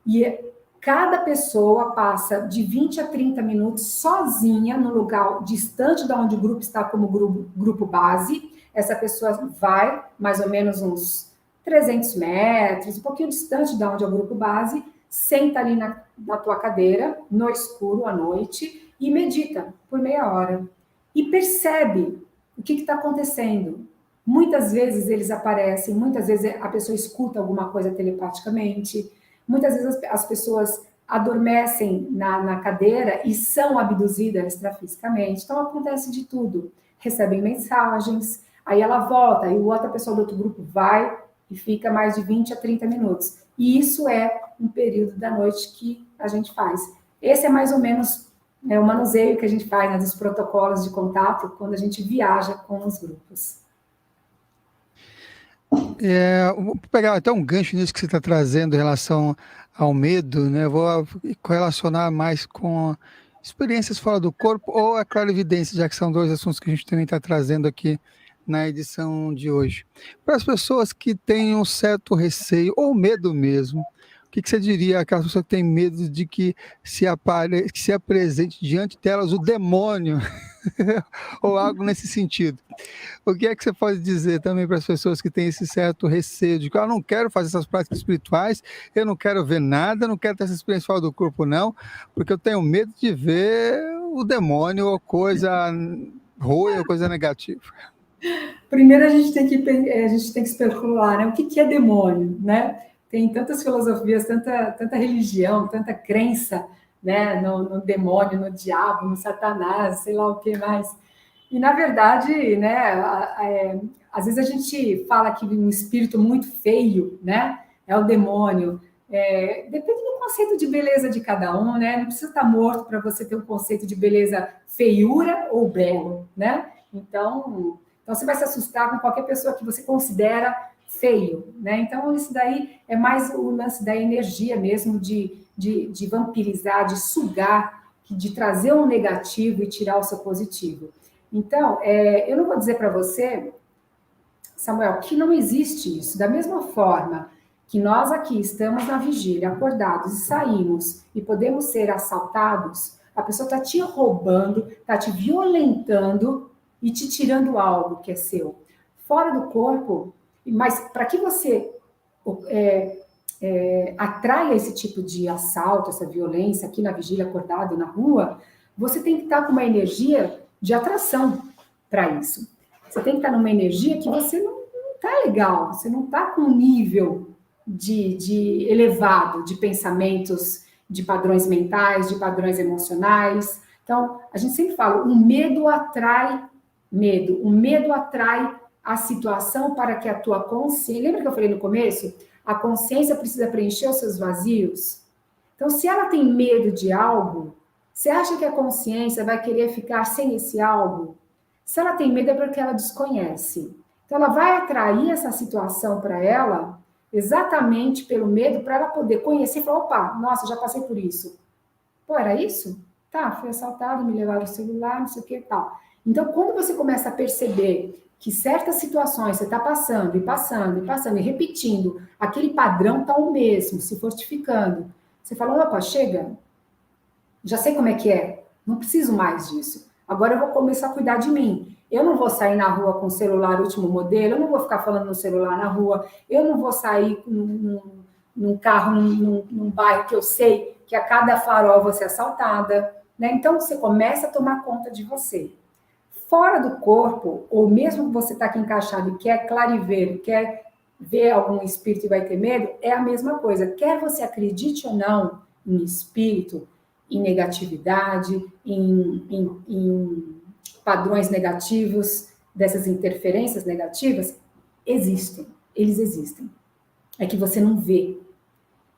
e cada pessoa passa de 20 a 30 minutos sozinha no lugar distante de onde o grupo está como grupo base. Essa pessoa vai mais ou menos uns 300 metros, um pouquinho distante de onde é o grupo base, senta ali na tua cadeira, no escuro, à noite, e medita por meia hora. E percebe o que está acontecendo. Muitas vezes eles aparecem, muitas vezes a pessoa escuta alguma coisa telepaticamente, muitas vezes as pessoas adormecem na cadeira e são abduzidas extrafisicamente. Então acontece de tudo. Recebem mensagens, aí ela volta, e outra pessoa do outro grupo vai e fica mais de 20 a 30 minutos. E isso é um período da noite que a gente faz. Esse é mais ou menos o manuseio que a gente faz, né, dos protocolos de contato quando a gente viaja com os grupos. Vou pegar até um gancho nisso que você está trazendo em relação ao medo, né? Vou correlacionar mais com experiências fora do corpo ou a clarividência, já que são dois assuntos que a gente também está trazendo aqui na edição de hoje. Para as pessoas que têm um certo receio ou medo mesmo que você diria àquelas pessoas que têm medo de que se apresente diante delas o demônio, ou algo nesse sentido? O que é que você pode dizer também para as pessoas que têm esse certo receio de que eu não quero fazer essas práticas espirituais, eu não quero ver nada, não quero ter essa experiência fora do corpo, não, porque eu tenho medo de ver o demônio ou coisa ruim ou coisa negativa? Primeiro a gente tem que especular, né? O que é demônio, né? Tem tantas filosofias, tanta religião, tanta crença, né? No demônio, no diabo, no Satanás, sei lá o que mais. E na verdade, né? Às vezes a gente fala que um espírito muito feio, né? É o demônio. Depende do conceito de beleza de cada um, né? Não precisa estar morto para você ter um conceito de beleza feiura ou belo, né? Então você vai se assustar com qualquer pessoa que você considera feio, né? Então, isso daí é mais o lance da energia mesmo, de vampirizar, de sugar, de trazer um negativo e tirar o seu positivo. Então, eu não vou dizer para você, Samuel, que não existe isso. Da mesma forma que nós aqui estamos na vigília, acordados e saímos e podemos ser assaltados, a pessoa está te roubando, está te violentando e te tirando algo que é seu. Fora do corpo, mas para que você atraia esse tipo de assalto, essa violência aqui na vigília, acordado, na rua, você tem que estar com uma energia de atração para isso. Você tem que estar numa energia que você não está legal, você não está com um nível de elevado de pensamentos, de padrões mentais, de padrões emocionais. Então, a gente sempre fala, o medo atrai medo. O medo atrai a situação para que a tua consciência... Lembra que eu falei no começo? A consciência precisa preencher os seus vazios. Então, se ela tem medo de algo, você acha que a consciência vai querer ficar sem esse algo? Se ela tem medo é porque ela desconhece. Então, ela vai atrair essa situação para ela exatamente pelo medo, para ela poder conhecer e falar, opa, nossa, já passei por isso. Pô, era isso? Tá, fui assaltado, me levaram o celular, não sei o que e tal. Então, quando você começa a perceber que certas situações você está passando, e passando, e passando, e repetindo, aquele padrão está o mesmo, se fortificando. Você fala, opa, chega, já sei como é que é, não preciso mais disso. Agora eu vou começar a cuidar de mim. Eu não vou sair na rua com o celular último modelo, eu não vou ficar falando no celular na rua, eu não vou sair num carro, num bairro que eu sei que a cada farol eu vou ser assaltada, né? Então, você começa a tomar conta de você. Fora do corpo, ou mesmo que você está aqui encaixado e quer clariver, quer ver algum espírito e vai ter medo, é a mesma coisa. Quer você acredite ou não em espírito, em negatividade, em padrões negativos, dessas interferências negativas, existem, eles existem. É que você não vê.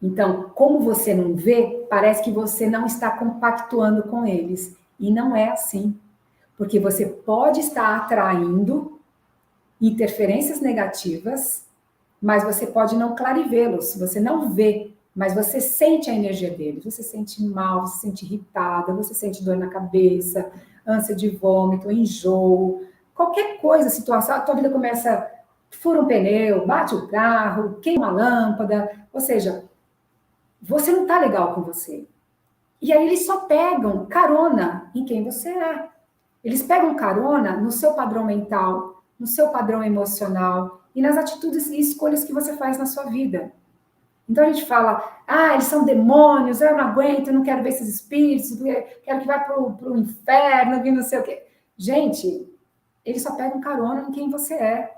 Então, como você não vê, parece que você não está compactuando com eles. E não é assim. Porque você pode estar atraindo interferências negativas, mas você pode não clarivê-los, você não vê, mas você sente a energia deles, você sente mal, você sente irritada, você sente dor na cabeça, ânsia de vômito, enjoo, qualquer coisa, situação, a tua vida começa, fura um pneu, bate o carro, queima a lâmpada, ou seja, você não está legal com você. E aí eles só pegam carona em quem você é. Eles pegam carona no seu padrão mental, no seu padrão emocional e nas atitudes e escolhas que você faz na sua vida. Então a gente fala, eles são demônios, eu não aguento, eu não quero ver esses espíritos, quero que vá para o inferno, que não sei o quê. Gente, eles só pegam carona em quem você é.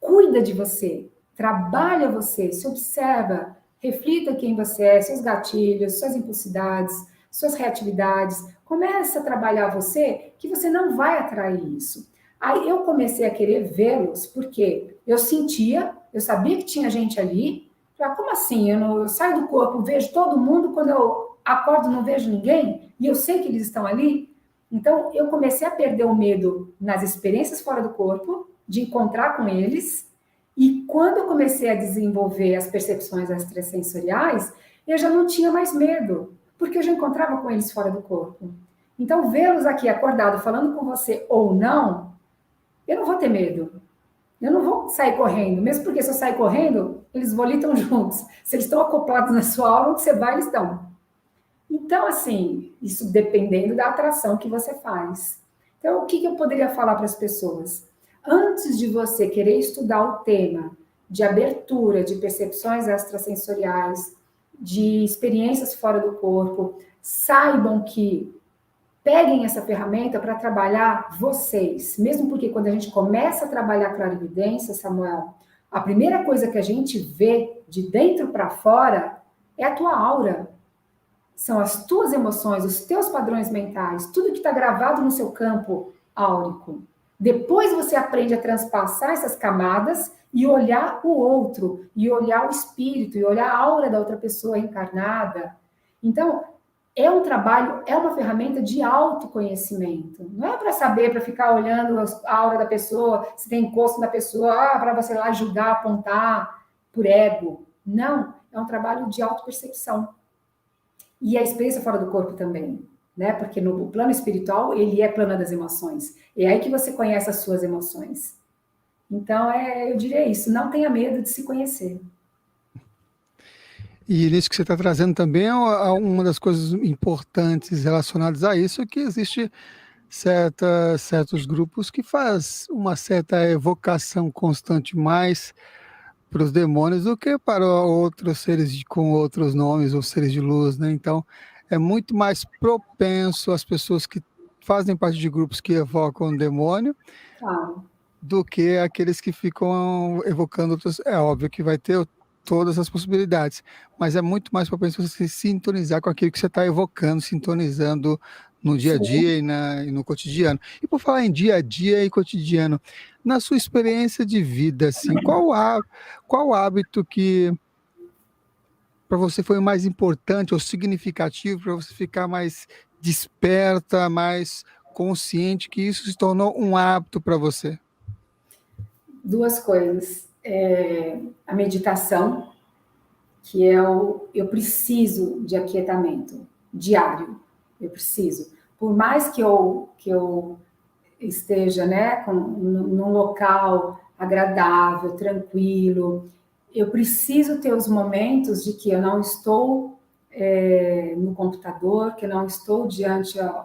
Cuida de você, trabalha você, se observa, reflita quem você é, seus gatilhos, suas impulsidades, suas reatividades. Começa a trabalhar você, que você não vai atrair isso. Aí eu comecei a querer vê-los, porque eu sentia, eu sabia que tinha gente ali. Como assim? Eu saio do corpo, vejo todo mundo, quando eu acordo não vejo ninguém, e eu sei que eles estão ali. Então, eu comecei a perder o medo nas experiências fora do corpo, de encontrar com eles, e quando eu comecei a desenvolver as percepções extrasensoriais, eu já não tinha mais medo, porque eu já encontrava com eles fora do corpo. Então, vê-los aqui acordado, falando com você ou não, eu não vou ter medo. Eu não vou sair correndo, mesmo porque se eu sair correndo, eles vão ali estão juntos. Se eles estão acoplados na sua aura, onde você vai, eles estão. Então, assim, isso dependendo da atração que você faz. Então, o que eu poderia falar para as pessoas? Antes de você querer estudar o tema de abertura, de percepções extrasensoriais, de experiências fora do corpo, saibam que peguem essa ferramenta para trabalhar vocês. Mesmo porque quando a gente começa a trabalhar clarividência, Samuel, a primeira coisa que a gente vê de dentro para fora é a tua aura. São as tuas emoções, os teus padrões mentais, tudo que está gravado no seu campo áurico. Depois você aprende a transpassar essas camadas e olhar o outro, e olhar o espírito, e olhar a aura da outra pessoa encarnada. Então, é um trabalho, é uma ferramenta de autoconhecimento. Não é para saber, para ficar olhando a aura da pessoa, se tem encosto na pessoa, para você lá julgar, apontar por ego. Não, é um trabalho de autopercepção. E a experiência fora do corpo também, né? Porque no plano espiritual, ele é plano das emoções. É aí que você conhece as suas emoções. Então, eu diria isso, não tenha medo de se conhecer. E nisso que você está trazendo também, uma das coisas importantes relacionadas a isso é que existe certos grupos que faz uma certa evocação constante mais para os demônios do que para outros seres com outros nomes ou seres de luz, né? Então, é muito mais propenso as pessoas que fazem parte de grupos que evocam o demônio do que aqueles que ficam evocando outros. É óbvio que vai ter todas as possibilidades, mas é muito mais propenso você se sintonizar com aquilo que você está evocando, sintonizando no dia a dia e no cotidiano. E por falar em dia a dia e cotidiano, na sua experiência de vida, assim, qual hábito que para você foi o mais importante ou significativo para você ficar mais desperta, mais consciente que isso se tornou um hábito para você? Duas coisas. A meditação, que eu preciso de aquietamento diário. Eu preciso. Por mais que eu esteja, né, num local agradável, tranquilo, eu preciso ter os momentos de que eu não estou no computador, que eu não estou diante a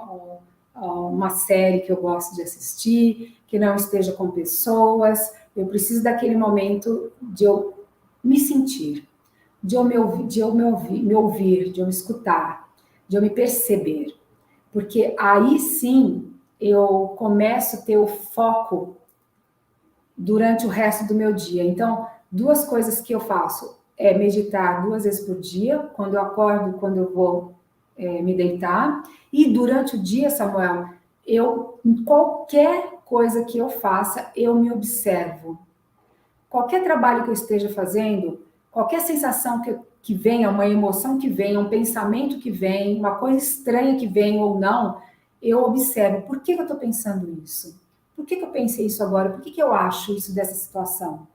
uma série que eu gosto de assistir, que não esteja com pessoas. Eu preciso daquele momento de eu me sentir, de eu me ouvir, de eu me escutar, de eu me perceber. Porque aí sim eu começo a ter o foco durante o resto do meu dia. Então, duas coisas que eu faço é meditar 2 vezes por dia, quando eu acordo, quando eu vou me deitar, e durante o dia, Samuel, em qualquer coisa que eu faça, eu me observo. Qualquer trabalho que eu esteja fazendo, qualquer sensação que venha, uma emoção que venha, um pensamento que vem, uma coisa estranha que vem ou não, eu observo. Por que eu estou pensando isso? Por que eu pensei isso agora? Por que eu acho isso dessa situação?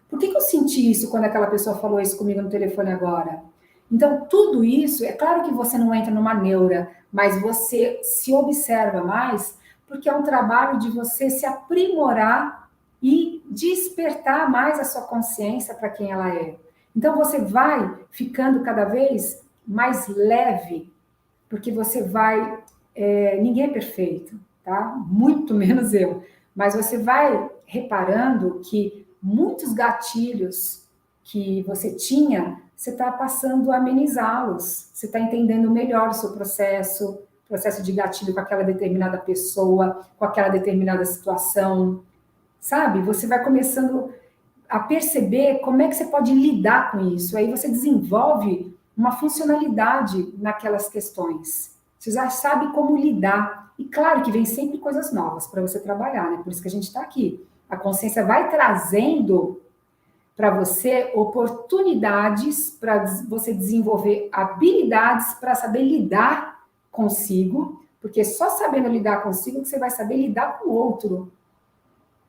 Por que eu senti isso quando aquela pessoa falou isso comigo no telefone agora? Então, tudo isso, é claro que você não entra numa neura, mas você se observa mais, porque é um trabalho de você se aprimorar e despertar mais a sua consciência para quem ela é. Então, você vai ficando cada vez mais leve, porque você vai. Ninguém é perfeito, tá? Muito menos eu. Mas você vai reparando que muitos gatilhos que você tinha, você está passando a amenizá-los. Você está entendendo melhor o seu processo de gatilho com aquela determinada pessoa, com aquela determinada situação. Sabe? Você vai começando a perceber como é que você pode lidar com isso. Aí você desenvolve uma funcionalidade naquelas questões. Você já sabe como lidar. E claro que vem sempre coisas novas para você trabalhar, né? Por isso que a gente está aqui. A consciência vai trazendo para você oportunidades para você desenvolver habilidades para saber lidar consigo, porque só sabendo lidar consigo que você vai saber lidar com o outro,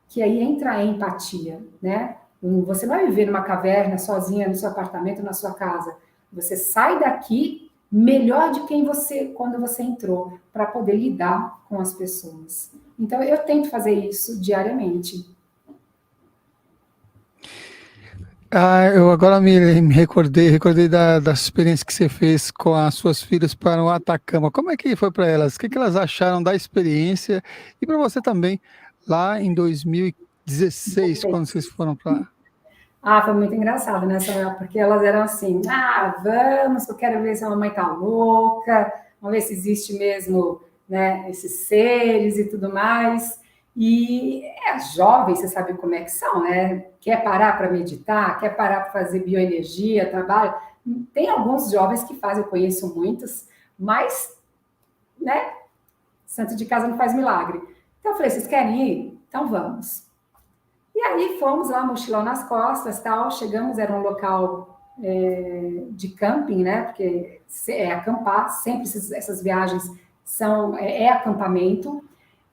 que aí entra a empatia, né? Você não vai viver numa caverna sozinha no seu apartamento, na sua casa. Você sai daqui melhor de quem quando você entrou, para poder lidar com as pessoas. Então, eu tento fazer isso diariamente. Eu agora me recordei da experiência que você fez com as suas filhas para o Atacama. Como é que foi para elas? O que elas acharam da experiência? E para você também, lá em 2016, quando vocês foram para... Ah, foi muito engraçado, né, Samuel? Porque elas eram assim, vamos, eu quero ver se a mamãe tá louca, vamos ver se existe mesmo, né, esses seres e tudo mais. E as jovens, você sabe como é que são, né? Quer parar para meditar, quer parar para fazer bioenergia, trabalho. Tem alguns jovens que fazem, eu conheço muitos, mas, né, santo de casa não faz milagre. Então eu falei, vocês querem ir? Então vamos. E aí fomos lá, mochilão nas costas, tal. Chegamos, era um local de camping, né? Porque é acampar, sempre essas viagens é acampamento.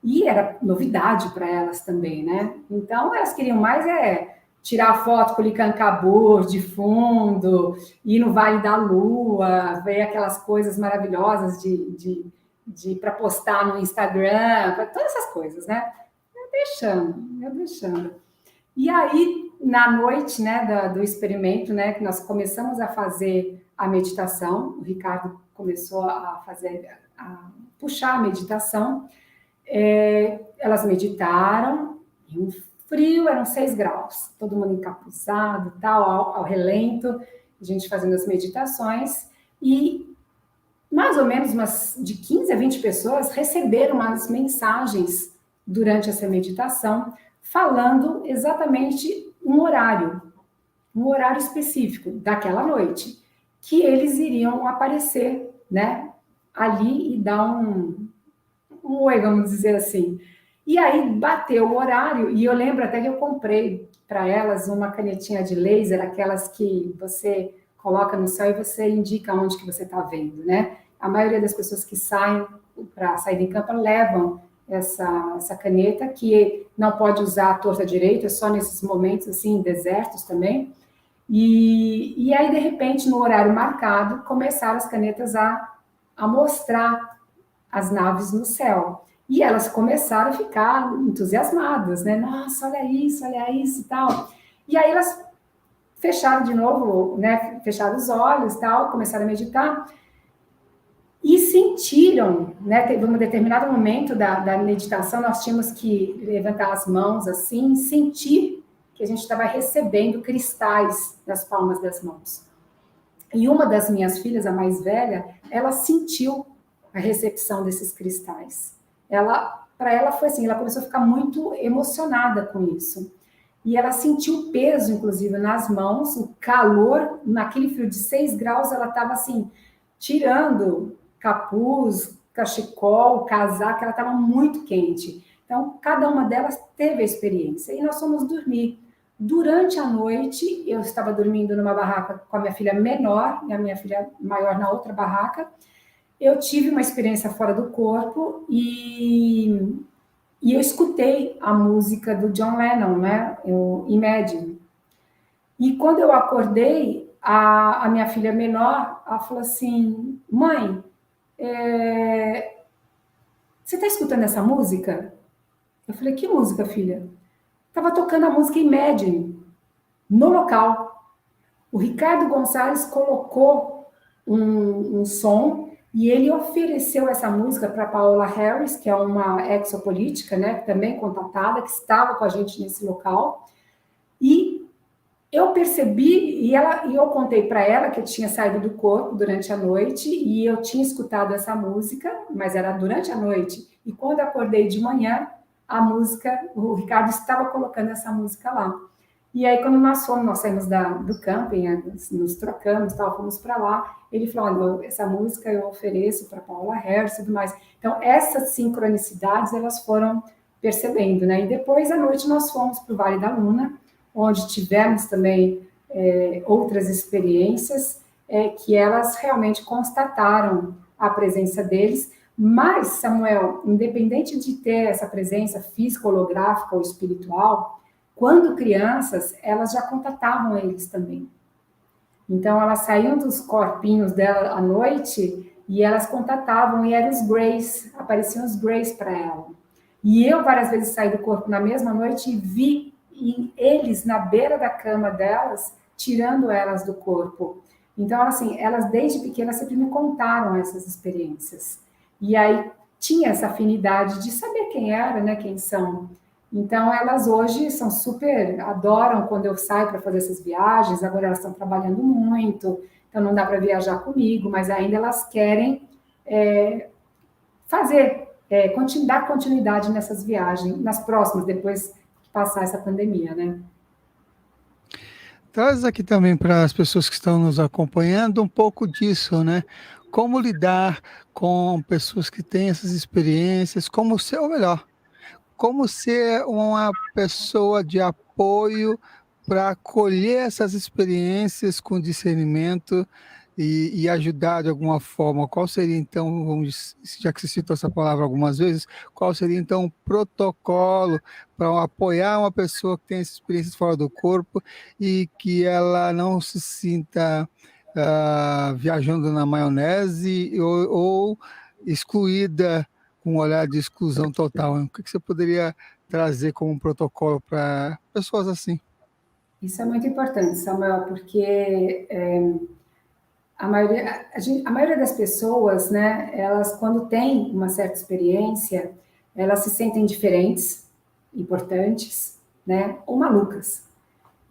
E era novidade para elas também, né? Então elas queriam mais tirar foto com o Licancabur de fundo, ir no Vale da Lua, ver aquelas coisas maravilhosas de para postar no Instagram, todas essas coisas, né? Eu deixando. E aí, na noite, né, do experimento, né, que nós começamos a fazer a meditação, o Ricardo começou a puxar a meditação, elas meditaram, e um frio, eram 6 graus, todo mundo encapuzado, tal, ao relento, a gente fazendo as meditações, e mais ou menos umas de 15 a 20 pessoas receberam umas mensagens durante essa meditação, falando exatamente um horário específico daquela noite, que eles iriam aparecer, né, ali e dar um oi, vamos dizer assim. E aí bateu o horário, e eu lembro até que eu comprei para elas uma canetinha de laser, aquelas que você coloca no céu e você indica onde que você está vendo, né? A maioria das pessoas que saem para sair em campo levam essa caneta, que não pode usar a torta direito, é só nesses momentos, assim, desertos também. E aí, de repente, no horário marcado, começaram as canetas a mostrar as naves no céu. E elas começaram a ficar entusiasmadas, né? Nossa, olha isso e tal. E aí elas fecharam de novo, né? Fecharam os olhos, tal, começaram a meditar e sentiram, né? Teve um determinado momento da meditação, nós tínhamos que levantar as mãos assim, sentir que a gente estava recebendo cristais nas palmas das mãos. E uma das minhas filhas, a mais velha, ela sentiu a recepção desses cristais. Para ela foi assim, ela começou a ficar muito emocionada com isso. E ela sentiu o peso, inclusive, nas mãos, o calor, naquele frio de 6 graus, ela estava assim, tirando capuz, cachecol, casaco, ela estava muito quente. Então, cada uma delas teve a experiência. E nós fomos dormir. Durante a noite, eu estava dormindo numa barraca com a minha filha menor e a minha filha maior na outra barraca. Eu tive uma experiência fora do corpo e eu escutei a música do John Lennon, né? O Imagine. E quando eu acordei, a minha filha menor, ela falou assim, mãe, você está escutando essa música? Eu falei, que música, filha? Estava tocando a música Imagine, no local. O Ricardo Gonçalves colocou um som e ele ofereceu essa música para Paola Harris, que é uma exopolítica, né, também contatada, que estava com a gente nesse local. E eu percebi, e eu contei para ela que eu tinha saído do corpo durante a noite e eu tinha escutado essa música, mas era durante a noite. E quando eu acordei de manhã, a música, o Ricardo estava colocando essa música lá. E aí, quando nós saímos do camping, nos trocamos, tal, fomos para lá, ele falou, olha, essa música eu ofereço para Paola Harris e tudo mais. Então, essas sincronicidades, elas foram percebendo, né? E depois, à noite, nós fomos para o Vale da Luna, onde tivemos também outras experiências que elas realmente constataram a presença deles. Mas, Samuel, independente de ter essa presença física, holográfica ou espiritual, quando crianças, elas já contatavam eles também. Então, elas saíam dos corpinhos dela à noite e elas contatavam, e eram os Greys, apareciam os Greys para ela. E eu várias vezes saí do corpo na mesma noite e vi eles na beira da cama delas tirando elas do corpo. Então, assim, elas desde pequenas sempre me contaram essas experiências. E aí tinha essa afinidade de saber quem era, né, quem são. Então, elas hoje são super, adoram quando eu saio para fazer essas viagens, agora elas estão trabalhando muito, então não dá para viajar comigo, mas ainda elas querem fazer, dar continuidade nessas viagens, nas próximas, depois que passar essa pandemia, né? Traz aqui também para as pessoas que estão nos acompanhando um pouco disso, né? Como lidar com pessoas que têm essas experiências, como ser, ou melhor, como ser uma pessoa de apoio para acolher essas experiências com discernimento e ajudar de alguma forma. Qual seria então, já que você citou essa palavra algumas vezes, qual seria então o protocolo para apoiar uma pessoa que tem essas experiências fora do corpo e que ela não se sinta viajando na maionese ou excluída com um olhar de exclusão total? O que você poderia trazer como um protocolo para pessoas assim? Isso é muito importante, Samuel, porque a maioria das pessoas, né, elas quando têm uma certa experiência, elas se sentem diferentes, importantes, né, ou malucas.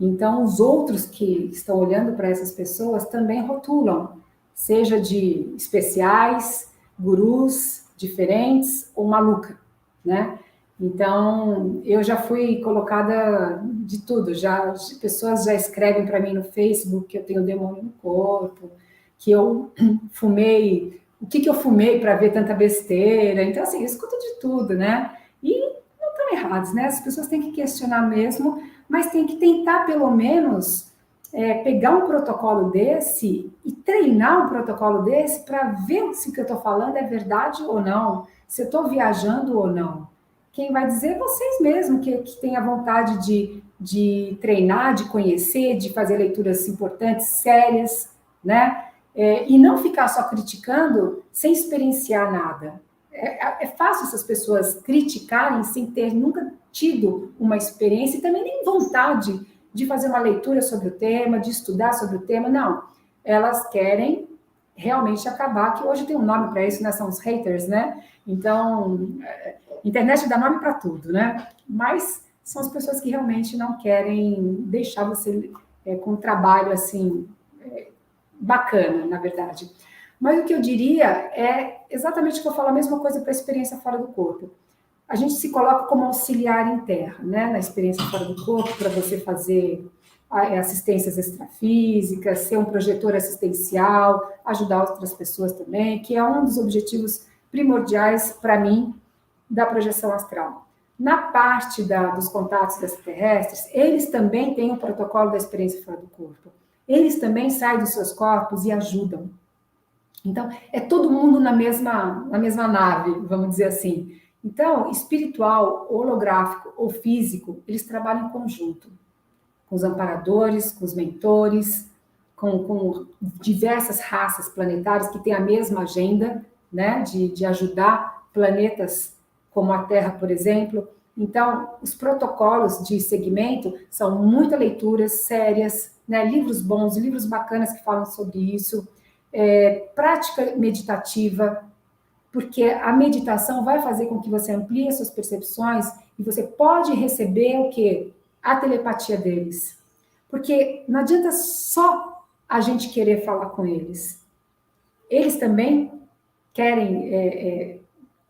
Então, os outros que estão olhando para essas pessoas também rotulam, seja de especiais, gurus, diferentes ou maluca, né? Então, eu já fui colocada de tudo, já pessoas já escrevem para mim no Facebook que eu tenho demônio no corpo, que eu fumei, o que eu fumei para ver tanta besteira. Então, assim, eu escuto de tudo, né? E não estão errados, né? As pessoas têm que questionar mesmo, mas tem que tentar, pelo menos, pegar um protocolo desse e treinar um protocolo desse para ver se o que eu estou falando é verdade ou não, se eu estou viajando ou não. Quem vai dizer é vocês mesmos, que têm a vontade de treinar, de conhecer, de fazer leituras importantes, sérias, né? E não ficar só criticando sem experienciar nada. É fácil essas pessoas criticarem sem ter nunca tido uma experiência e também nem vontade de fazer uma leitura sobre o tema, de estudar sobre o tema, não. Elas querem realmente acabar, que hoje tem um nome para isso, né? São os haters, né? Então, internet dá nome para tudo, né? Mas são as pessoas que realmente não querem deixar você com um trabalho assim bacana, na verdade. Mas o que eu diria é exatamente o que eu falo, a mesma coisa para a experiência fora do corpo. A gente se coloca como auxiliar em terra, né? Na experiência fora do corpo, para você fazer assistências extrafísicas, ser um projetor assistencial, ajudar outras pessoas também, que é um dos objetivos primordiais para mim da projeção astral. Na parte dos contatos extraterrestres, eles também têm o protocolo da experiência fora do corpo. Eles também saem dos seus corpos e ajudam. Então, é todo mundo na mesma nave, vamos dizer assim. Então, espiritual, holográfico ou físico, eles trabalham em conjunto, com os amparadores, com os mentores, com diversas raças planetárias que têm a mesma agenda, né, de ajudar planetas como a Terra, por exemplo. Então, os protocolos de segmento são muitas leituras sérias, né, livros bons, livros bacanas que falam sobre isso, prática meditativa, porque a meditação vai fazer com que você amplie as suas percepções e você pode receber o quê? A telepatia deles. Porque não adianta só a gente querer falar com eles. Eles também querem,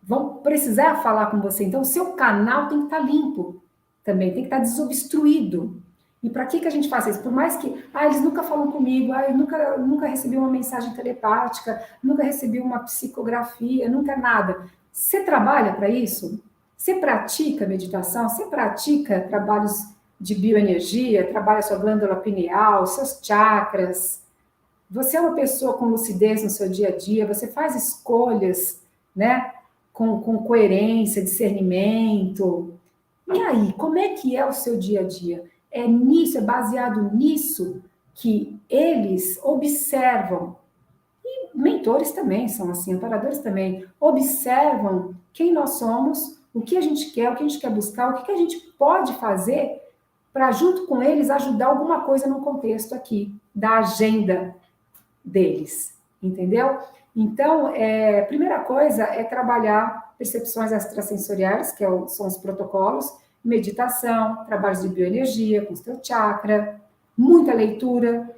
vão precisar falar com você. Então, o seu canal tem que estar limpo também, tem que estar desobstruído. E para que a gente faça isso? Por mais que eles nunca falam comigo, eu nunca recebi uma mensagem telepática, nunca recebi uma psicografia, nunca nada. Você trabalha para isso? Você pratica meditação? Você pratica trabalhos de bioenergia? Trabalha sua glândula pineal, seus chakras? Você é uma pessoa com lucidez no seu dia a dia? Você faz escolhas, né? Com coerência, discernimento? E aí, como é que é o seu dia a dia? É baseado nisso que eles observam, e mentores também são assim, amparadores também, quem nós somos, o que a gente quer buscar, o que a gente pode fazer para, junto com eles, ajudar alguma coisa no contexto aqui da agenda deles, entendeu? Então, a primeira coisa é trabalhar percepções extrasensoriais, que são os protocolos, meditação, trabalhos de bioenergia com o seu chakra, muita leitura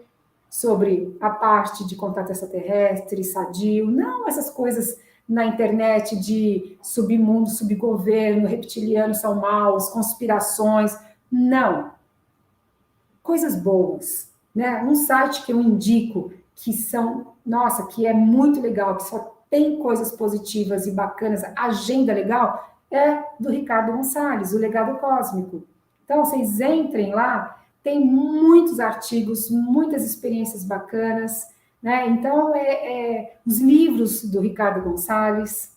sobre a parte de contato extraterrestre, sadio, não essas coisas na internet de submundo, subgoverno, reptilianos são maus, conspirações, não. Coisas boas, né? Um site que eu indico, que são, nossa, que é muito legal, que só tem coisas positivas e bacanas, agenda legal, é do Ricardo Gonçalves, O Legado Cósmico. Então, vocês entrem lá, tem muitos artigos, muitas experiências bacanas, né? Então, os livros do Ricardo Gonçalves,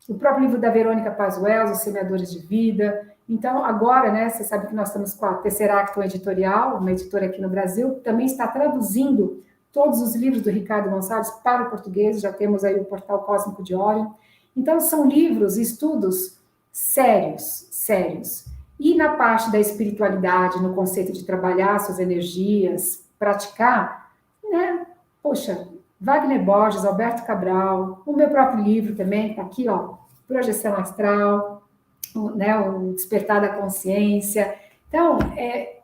o próprio livro da Verônica Paz Wells, Os Semeadores de Vida. Então, agora, né, você sabe que nós estamos com a Tesseract Editorial, uma editora aqui no Brasil, que também está traduzindo todos os livros do Ricardo Gonçalves para o português, já temos aí o Portal Cósmico de Órion. Então, são livros, estudos sérios, sérios. E na parte da espiritualidade, no conceito de trabalhar suas energias, praticar, né, poxa, Wagner Borges, Alberto Cabral, o meu próprio livro também, está aqui, ó, Projeção Astral, né, o Despertar da Consciência. Então,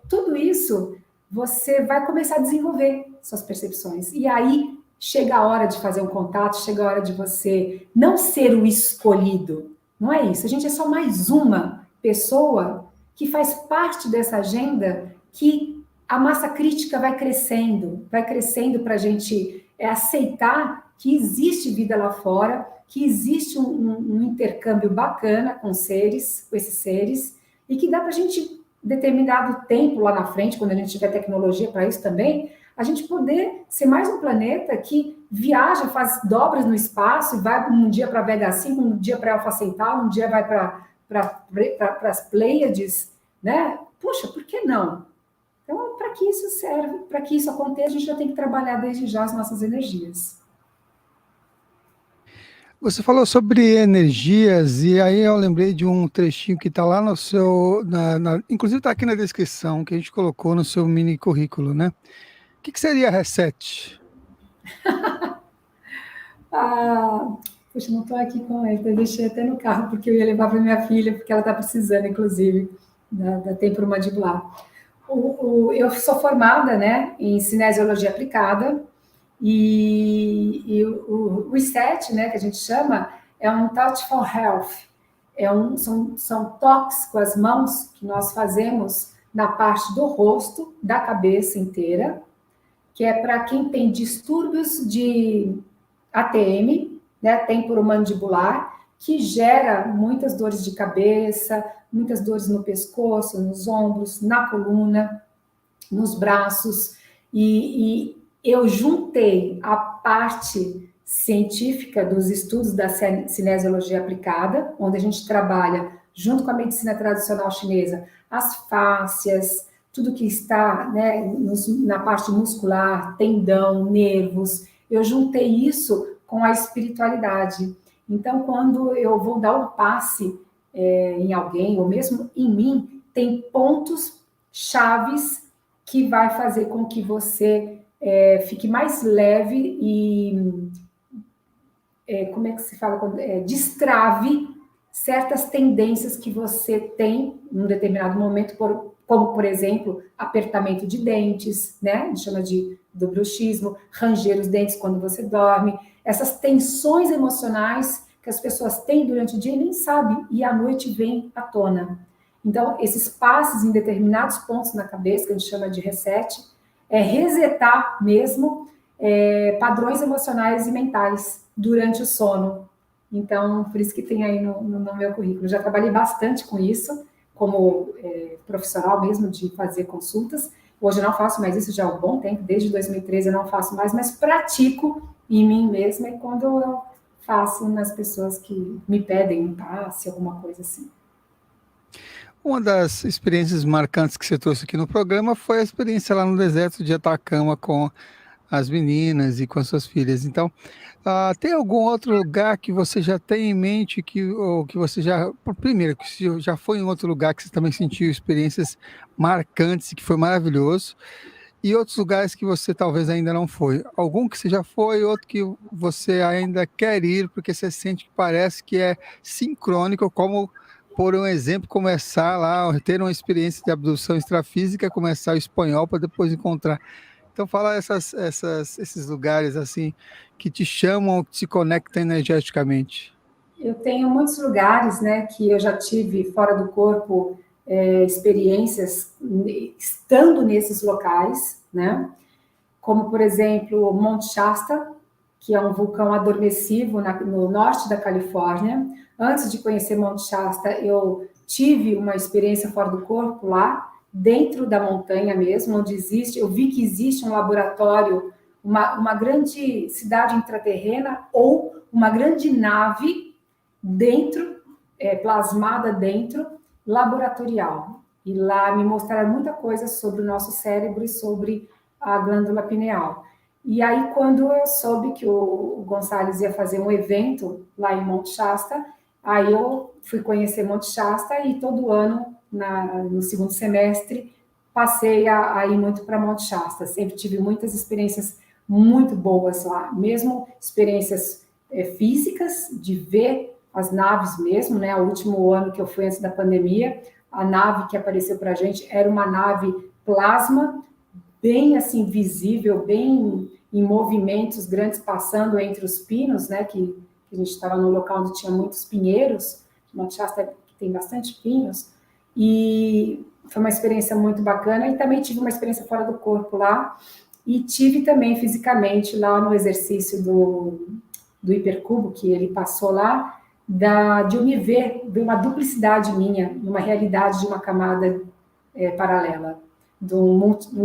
tudo isso você vai começar a desenvolver suas percepções. E aí chega a hora de fazer um contato, chega a hora de você não ser o escolhido. Não é isso. A gente é só mais uma pessoa que faz parte dessa agenda que a massa crítica vai crescendo para a gente aceitar que existe vida lá fora, que existe um intercâmbio bacana com esses seres, e que dá para a gente, determinado tempo lá na frente, quando a gente tiver tecnologia para isso também, a gente poder ser mais um planeta que viaja, faz dobras no espaço, e vai um dia para Vega 5, um dia para Alpha Centauri, um dia vai para as Pleiades, né? Puxa, por que não? Então, para que isso serve, para que isso aconteça, a gente já tem que trabalhar desde já as nossas energias. Você falou sobre energias, e aí eu lembrei de um trechinho que está lá no seu. Inclusive está aqui na descrição, que a gente colocou no seu mini currículo, né? O que seria reset? Poxa, não estou aqui com ele, eu deixei até no carro, porque eu ia levar para minha filha, porque ela está precisando, inclusive, da temporomandibular. Eu sou formada, né, em cinesiologia aplicada, e o reset, né, que a gente chama, é um Touchful Health. São toques com as mãos que nós fazemos na parte do rosto, da cabeça inteira, que é para quem tem distúrbios de ATM, né, temporomandibular, que gera muitas dores de cabeça, muitas dores no pescoço, nos ombros, na coluna, nos braços, e eu juntei a parte científica dos estudos da cinesiologia aplicada, onde a gente trabalha, junto com a medicina tradicional chinesa, as fáscias, tudo que está, né, na parte muscular, tendão, nervos. Eu juntei isso com a espiritualidade. Então, quando eu vou dar um passe em alguém, ou mesmo em mim, tem pontos chaves que vai fazer com que você fique mais leve e, como é que se fala? Destrave certas tendências que você tem em um determinado momento, como, por exemplo, apertamento de dentes, né? A gente chama do bruxismo, ranger os dentes quando você dorme, essas tensões emocionais que as pessoas têm durante o dia e nem sabem, e à noite vem à tona. Então, esses passes em determinados pontos na cabeça, que a gente chama de reset, é resetar mesmo padrões emocionais e mentais durante o sono. Então, por isso que tem aí no meu currículo. Já trabalhei bastante com isso, como profissional mesmo, de fazer consultas. Hoje eu não faço mais isso já há um bom tempo, desde 2013 eu não faço mais, mas pratico em mim mesma e quando eu faço nas pessoas que me pedem um passe, alguma coisa assim. Uma das experiências marcantes que você trouxe aqui no programa foi a experiência lá no deserto de Atacama com as meninas e com as suas filhas. Então, tem algum outro lugar que você já tem em mente ou que você já, primeiro, que você já foi em outro lugar que você também sentiu experiências marcantes, que foi maravilhoso, e outros lugares que você talvez ainda não foi? Algum que você já foi, outro que você ainda quer ir, porque você sente que parece que é sincrônico, como, por um exemplo, começar lá, ter uma experiência de abdução extrafísica, começar o espanhol para depois encontrar. Então, fala esses lugares assim que te chamam, que te conectam energeticamente. Eu tenho muitos lugares, né, que eu já tive fora do corpo, experiências estando nesses locais, né? Como, por exemplo, Monte Shasta, que é um vulcão adormecido no norte da Califórnia. Antes de conhecer Monte Shasta, eu tive uma experiência fora do corpo lá, dentro da montanha mesmo, onde existe, eu vi que existe um laboratório, uma grande cidade intraterrena ou uma grande nave dentro, plasmada dentro, laboratorial. E lá me mostraram muita coisa sobre o nosso cérebro e sobre a glândula pineal. E aí, quando eu soube que o Gonçalves ia fazer um evento lá em Monte Shasta, aí eu fui conhecer Monte Shasta e todo ano, no segundo semestre, passei a ir muito para Monte Shasta. Sempre tive muitas experiências muito boas lá, mesmo experiências físicas, de ver as naves mesmo, né? O último ano que eu fui antes da pandemia, a nave que apareceu para a gente era uma nave plasma, bem assim visível, bem em movimentos grandes, passando entre os pinos, né? Que a gente estava no local onde tinha muitos pinheiros, Monte Shasta tem bastante pinhos, e foi uma experiência muito bacana. E também tive uma experiência fora do corpo lá, e tive também fisicamente lá no exercício do hipercubo que ele passou lá, de eu me ver uma duplicidade minha, numa realidade de uma camada paralela, de um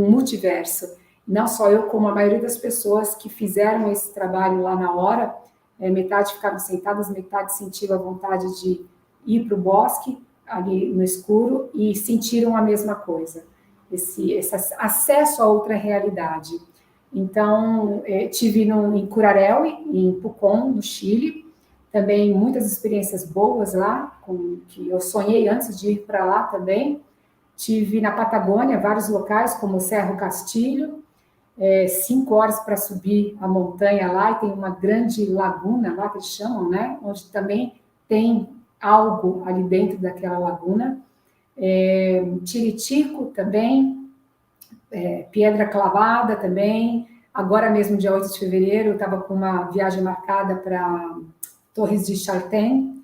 multiverso. Não só eu, como a maioria das pessoas que fizeram esse trabalho lá na hora, metade ficaram sentadas, metade sentiram a vontade de ir para o bosque, ali no escuro, e sentiram a mesma coisa, esse acesso a outra realidade. Então, tive em Curaréu, em Pucón, no Chile, também muitas experiências boas lá, que eu sonhei antes de ir para lá também. Tive na Patagônia vários locais, como Cerro Castilho, 5 horas para subir a montanha lá, e tem uma grande laguna lá, que eles chamam, né? Onde também tem algo ali dentro daquela laguna. Tiritico também, Pedra Clavada também. Agora mesmo, dia 8 de fevereiro, eu estava com uma viagem marcada para Torres de Chaltén,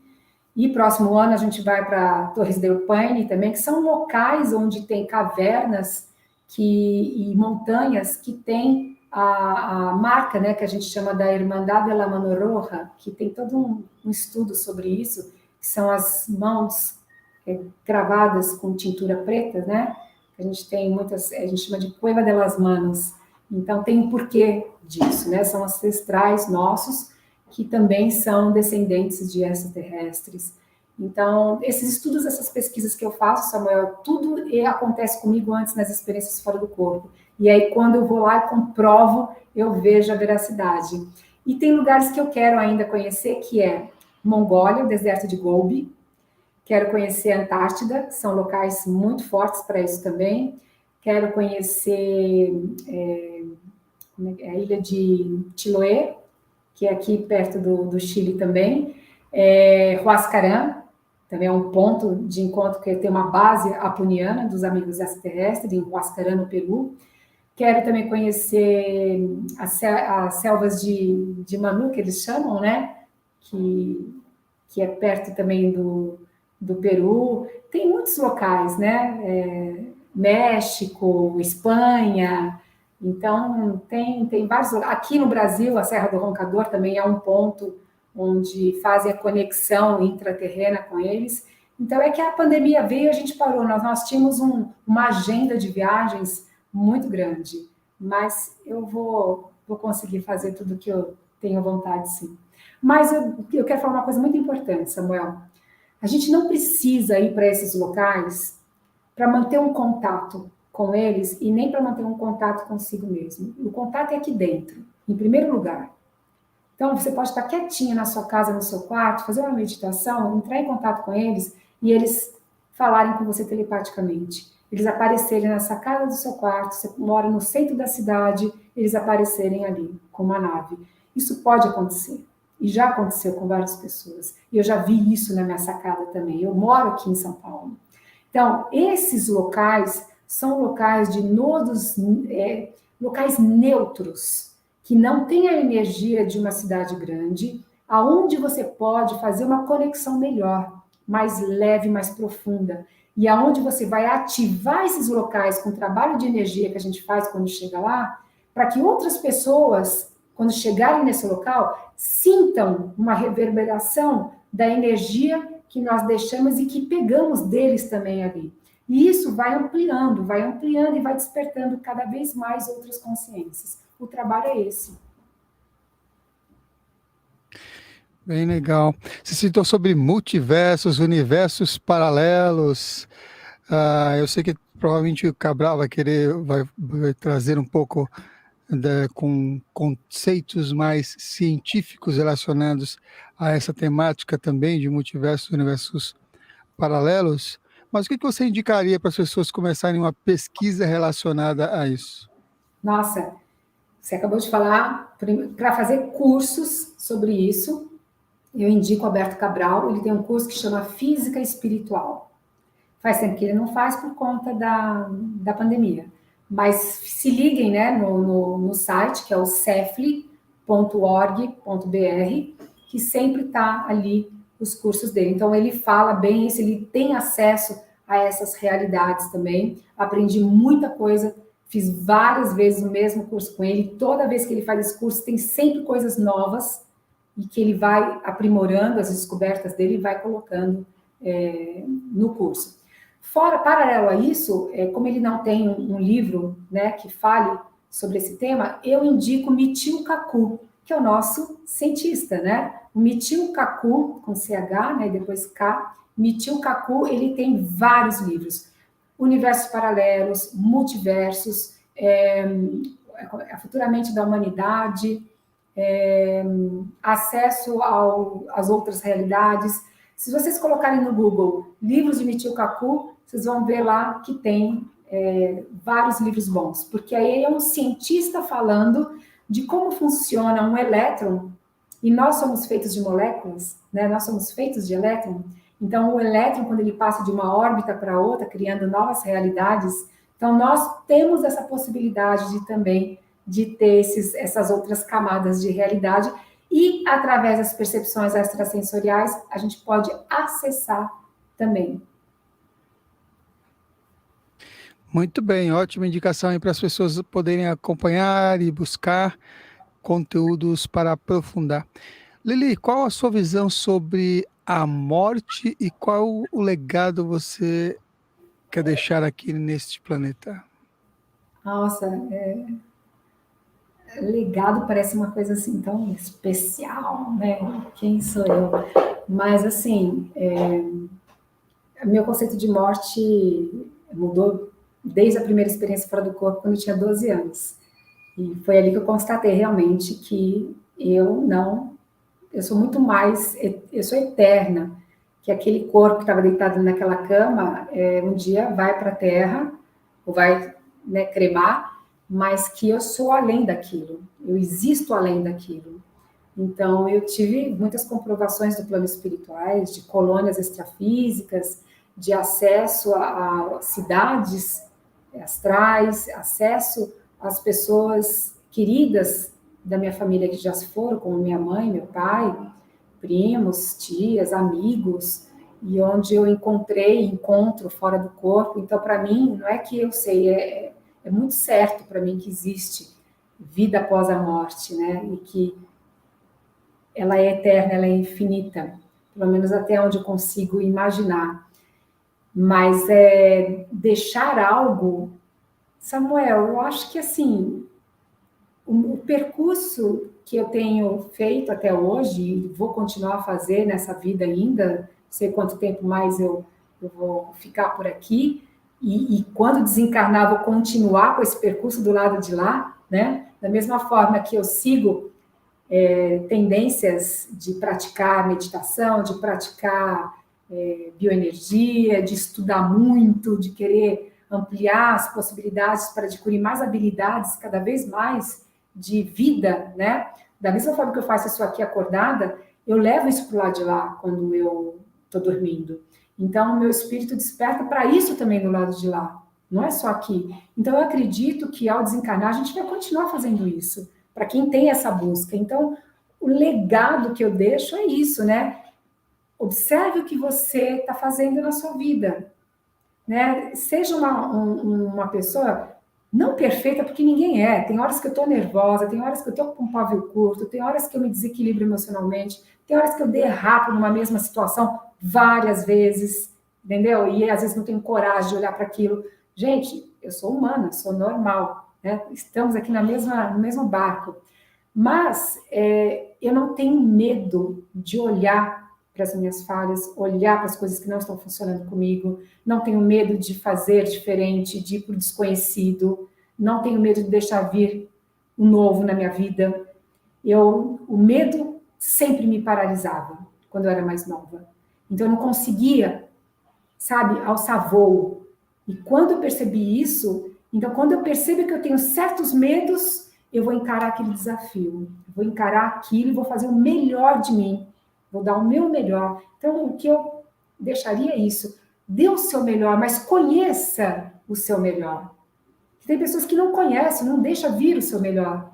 e próximo ano a gente vai para Torres del Paine também, que são locais onde tem cavernas e montanhas que tem a marca, né, que a gente chama da Irmandad de la Mano Roja, que tem todo um estudo sobre isso, que são as mãos gravadas com tintura preta, né? A gente tem muitas, a gente chama de Cueva de las Manos. Então tem um porquê disso, né? São ancestrais nossos que também são descendentes de extraterrestres. Então, esses estudos, essas pesquisas que eu faço, Samuel, tudo acontece comigo antes nas experiências fora do corpo. E aí, quando eu vou lá e comprovo, eu vejo a veracidade. E tem lugares que eu quero ainda conhecer, que é Mongólia, o deserto de Gobi. Quero conhecer a Antártida, são locais muito fortes para isso também. Quero conhecer a ilha de Chiloé, que é aqui perto do Chile também. Huascarán, também é um ponto de encontro que tem uma base apuniana dos amigos extraterrestres, em Huascarán, no Peru. Quero também conhecer as selvas de Manu, que eles chamam, né? Que é perto também do Peru. Tem muitos locais, né? México, Espanha. Então, tem vários lugares. Aqui no Brasil, a Serra do Roncador também é um ponto onde fazem a conexão intraterrena com eles. Então, é que a pandemia veio e a gente parou. Nós tínhamos uma agenda de viagens muito grande, mas eu vou conseguir fazer tudo que eu tenho vontade, sim. Mas eu quero falar uma coisa muito importante, Samuel. A gente não precisa ir para esses locais para manter um contato com eles e nem para manter um contato consigo mesmo. O contato é aqui dentro, em primeiro lugar. Então, você pode estar quietinho na sua casa, no seu quarto, fazer uma meditação, entrar em contato com eles e eles falarem com você telepaticamente. Eles aparecerem na sacada do seu quarto, você mora no centro da cidade, eles aparecerem ali com uma nave. Isso pode acontecer. E já aconteceu com várias pessoas. E eu já vi isso na minha sacada também. Eu moro aqui em São Paulo. Então, esses locais são locais de nodos, locais neutros, que não têm a energia de uma cidade grande, aonde você pode fazer uma conexão melhor, mais leve, mais profunda, e aonde você vai ativar esses locais com o trabalho de energia que a gente faz quando chega lá, para que outras pessoas, quando chegarem nesse local, sintam uma reverberação da energia que nós deixamos e que pegamos deles também ali. E isso vai ampliando e vai despertando cada vez mais outras consciências. O trabalho é esse. Bem legal. Você citou sobre multiversos, universos paralelos. Eu sei que provavelmente o Cabral vai trazer um pouco com conceitos mais científicos relacionados a essa temática também de multiversos, universos paralelos. Mas o que você indicaria para as pessoas começarem uma pesquisa relacionada a isso? Nossa, você acabou de falar, para fazer cursos sobre isso, eu indico o Alberto Cabral, ele tem um curso que chama Física Espiritual. Faz tempo que ele não faz por conta da pandemia. Mas se liguem, né, no site, que é o cefli.org.br, que sempre está ali os cursos dele. Então, ele fala bem isso, ele tem acesso a essas realidades também. Aprendi muita coisa, fiz várias vezes o mesmo curso com ele. Toda vez que ele faz esse curso, tem sempre coisas novas e que ele vai aprimorando as descobertas dele e vai colocando no curso. Fora, paralelo a isso, como ele não tem um livro, né, que fale sobre esse tema, eu indico Michio Kaku, que é o nosso cientista, né? O Michio Kaku, com CH, né, e depois K, Michio Kaku, ele tem vários livros. Universos paralelos, multiversos, a futuramente da humanidade, acesso às outras realidades. Se vocês colocarem no Google livros de Michio Kaku, vocês vão ver lá que tem vários livros bons, porque aí é um cientista falando de como funciona um elétron, e nós somos feitos de moléculas, né? Nós somos feitos de elétron, então o elétron, quando ele passa de uma órbita para outra, criando novas realidades, então nós temos essa possibilidade de ter essas outras camadas de realidade, e através das percepções extrasensoriais, a gente pode acessar também. Muito bem, ótima indicação aí para as pessoas poderem acompanhar e buscar conteúdos para aprofundar. Lili, qual a sua visão sobre a morte e qual o legado você quer deixar aqui neste planeta? Nossa, legado parece uma coisa assim tão especial, né? Quem sou eu? Mas, assim, meu conceito de morte mudou desde a primeira experiência fora do corpo, quando eu tinha 12 anos. E foi ali que eu constatei realmente que eu sou muito mais, eu sou eterna, que aquele corpo que estava deitado naquela cama, um dia vai para a terra, ou vai, né, cremar, mas que eu sou além daquilo, eu existo além daquilo. Então, eu tive muitas comprovações do plano espirituais, de colônias extrafísicas, de acesso a cidades astrais, acesso às pessoas queridas da minha família que já se foram, como minha mãe, meu pai, primos, tias, amigos, e onde eu encontro fora do corpo. Então, para mim, não é que eu sei, é muito certo para mim que existe vida após a morte, né? E que ela é eterna, ela é infinita, pelo menos até onde eu consigo imaginar. Mas deixar algo, Samuel, eu acho que assim, o percurso que eu tenho feito até hoje, e vou continuar a fazer nessa vida ainda, não sei quanto tempo mais eu vou ficar por aqui, e quando desencarnar, vou continuar com esse percurso do lado de lá, né? Da mesma forma que eu sigo tendências de praticar meditação, de praticar bioenergia, de estudar muito, de querer ampliar as possibilidades para adquirir mais habilidades, cada vez mais de vida, né? Da mesma forma que eu faço isso aqui acordada, eu levo isso para o lado de lá quando eu estou dormindo. Então, o meu espírito desperta para isso também do lado de lá, não é só aqui. Então, eu acredito que ao desencarnar, a gente vai continuar fazendo isso, para quem tem essa busca. Então, o legado que eu deixo é isso, né? Observe o que você está fazendo na sua vida, né? Seja uma pessoa não perfeita, porque ninguém é. Tem horas que eu estou nervosa, tem horas que eu estou com um pavio curto, tem horas que eu me desequilibro emocionalmente, tem horas que eu derrapo numa mesma situação várias vezes, entendeu? E às vezes não tenho coragem de olhar para aquilo. Gente, eu sou humana, sou normal, né? Estamos aqui no mesmo barco. Mas eu não tenho medo de olhar para as minhas falhas, olhar para as coisas que não estão funcionando comigo, não tenho medo de fazer diferente, de ir para o desconhecido, não tenho medo de deixar vir o novo na minha vida. O medo sempre me paralisava quando eu era mais nova. Então eu não conseguia, sabe, alçar voo. E quando eu percebi isso, então quando eu percebo que eu tenho certos medos, eu vou encarar aquele desafio, vou encarar aquilo e vou fazer o melhor de mim, vou dar o meu melhor. Então, o que eu deixaria é isso, dê o seu melhor, mas conheça o seu melhor. Tem pessoas que não conhecem, não deixa vir o seu melhor.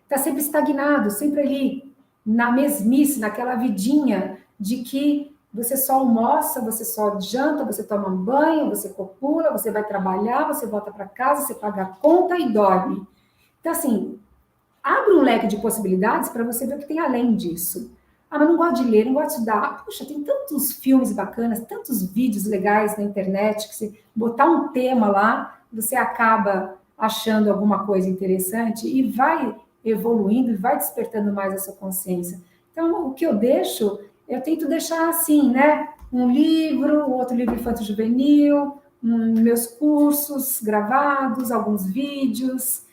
Está sempre estagnado, sempre ali, na mesmice, naquela vidinha de que você só almoça, você só janta, você toma um banho, você copula, você vai trabalhar, você volta para casa, você paga a conta e dorme. Então, assim, abre um leque de possibilidades para você ver o que tem além disso. Ah, mas não gosto de ler, não gosto de estudar. Puxa, tem tantos filmes bacanas, tantos vídeos legais na internet, que se botar um tema lá, você acaba achando alguma coisa interessante e vai evoluindo e vai despertando mais a sua consciência. Então, o que eu deixo, eu tento deixar assim, né? Um livro, outro livro infanto-juvenil, meus cursos gravados, alguns vídeos,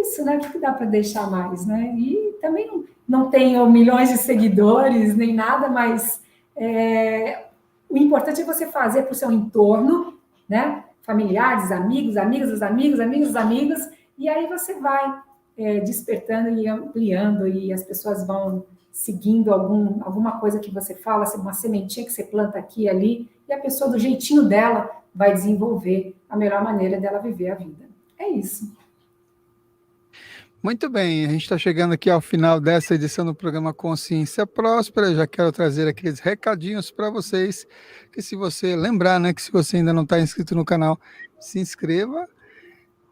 isso, né? O que dá para deixar mais, né? E também não tenho milhões de seguidores nem nada, mas o importante é você fazer para o seu entorno, né? Familiares, amigos, amigas dos amigos, amigos dos amigos, e aí você vai despertando e ampliando, e as pessoas vão seguindo alguma coisa que você fala, uma sementinha que você planta aqui e ali, e a pessoa, do jeitinho dela, vai desenvolver a melhor maneira dela viver a vida. É isso. Muito bem, a gente está chegando aqui ao final dessa edição do programa Consciência Próspera. Eu já quero trazer aqueles recadinhos para vocês, que se você lembrar, né, que se você ainda não está inscrito no canal, se inscreva.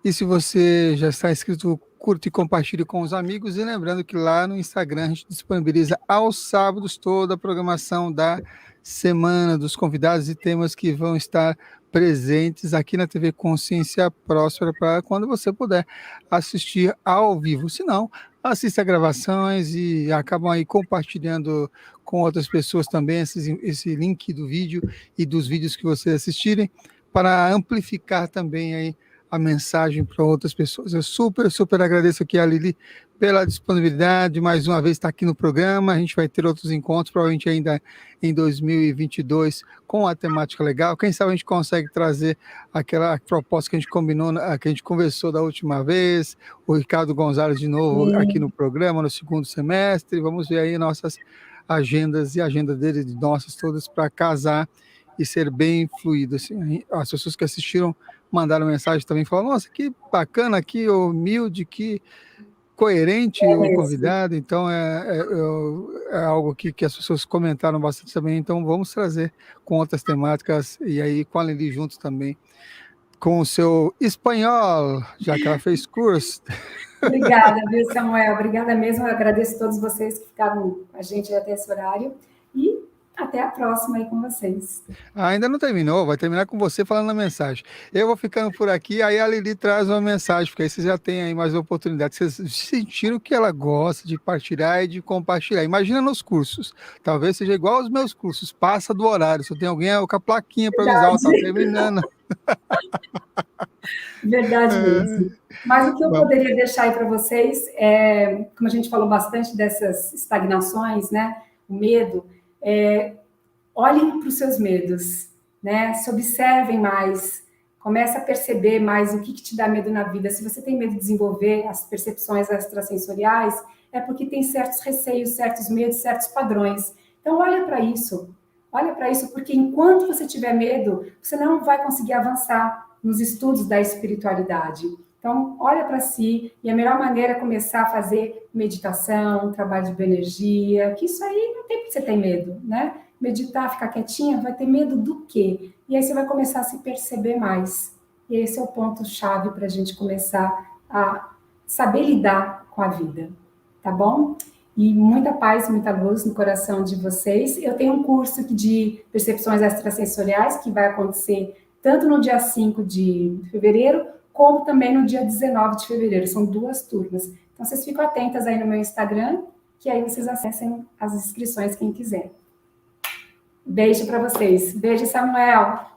E se você já está inscrito, curta e compartilhe com os amigos. E lembrando que lá no Instagram a gente disponibiliza aos sábados toda a programação da semana, dos convidados e temas que vão estar presentes aqui na TV Consciência Próspera, para quando você puder assistir ao vivo. Se não, assista gravações e acabam aí compartilhando com outras pessoas também esse link do vídeo e dos vídeos que vocês assistirem, para amplificar também aí a mensagem para outras pessoas. Eu super agradeço aqui a Lili pela disponibilidade, mais uma vez está aqui no programa. A gente vai ter outros encontros, provavelmente ainda em 2022, com a temática legal. Quem sabe a gente consegue trazer aquela proposta que a gente combinou, que a gente conversou da última vez, o Ricardo Gonzalez de novo aqui no programa, no segundo semestre. Vamos ver aí nossas agendas e a agenda dele, de nossas todas, para casar e ser bem fluido. Assim, as pessoas que assistiram mandaram mensagem também, falaram, nossa, que bacana, que humilde, que coerente o convidado. Então é algo que as pessoas comentaram bastante também. Então vamos trazer com outras temáticas, e aí com a Lili junto também, com o seu espanhol, já que ela fez curso. Obrigada, viu, Samuel? Obrigada mesmo. Eu agradeço a todos vocês que ficaram com a gente até esse horário. E até a próxima aí com vocês. Ainda não terminou, vai terminar com você falando a mensagem. Eu vou ficando por aqui, aí a Lili traz uma mensagem, porque aí vocês já têm aí mais oportunidade. Vocês sentiram que ela gosta de partilhar e de compartilhar. Imagina nos cursos. Talvez seja igual aos meus cursos, passa do horário. Se tem alguém com a plaquinha para avisar, ó, tá terminando. Verdade mesmo. Mas o que eu Bom, poderia deixar aí para vocês é, como a gente falou bastante dessas estagnações, né? O medo, olhem para os seus medos, né? Se observem mais, comece a perceber mais o que te dá medo na vida. Se você tem medo de desenvolver as percepções extrasensoriais, é porque tem certos receios, certos medos, certos padrões. Então, olha para isso, porque enquanto você tiver medo, você não vai conseguir avançar nos estudos da espiritualidade. Então, olha para si, e a melhor maneira é começar a fazer meditação, trabalho de bioenergia, que isso aí não tem que você ter medo, né? Meditar, ficar quietinha, vai ter medo do quê? E aí você vai começar a se perceber mais. E esse é o ponto-chave para a gente começar a saber lidar com a vida, tá bom? E muita paz, muita luz no coração de vocês. Eu tenho um curso de percepções extrasensoriais que vai acontecer tanto no dia 5 de fevereiro, como também no dia 19 de fevereiro. São 2 turmas. Então, vocês ficam atentas aí no meu Instagram, que aí vocês acessem as inscrições, quem quiser. Beijo para vocês. Beijo, Samuel.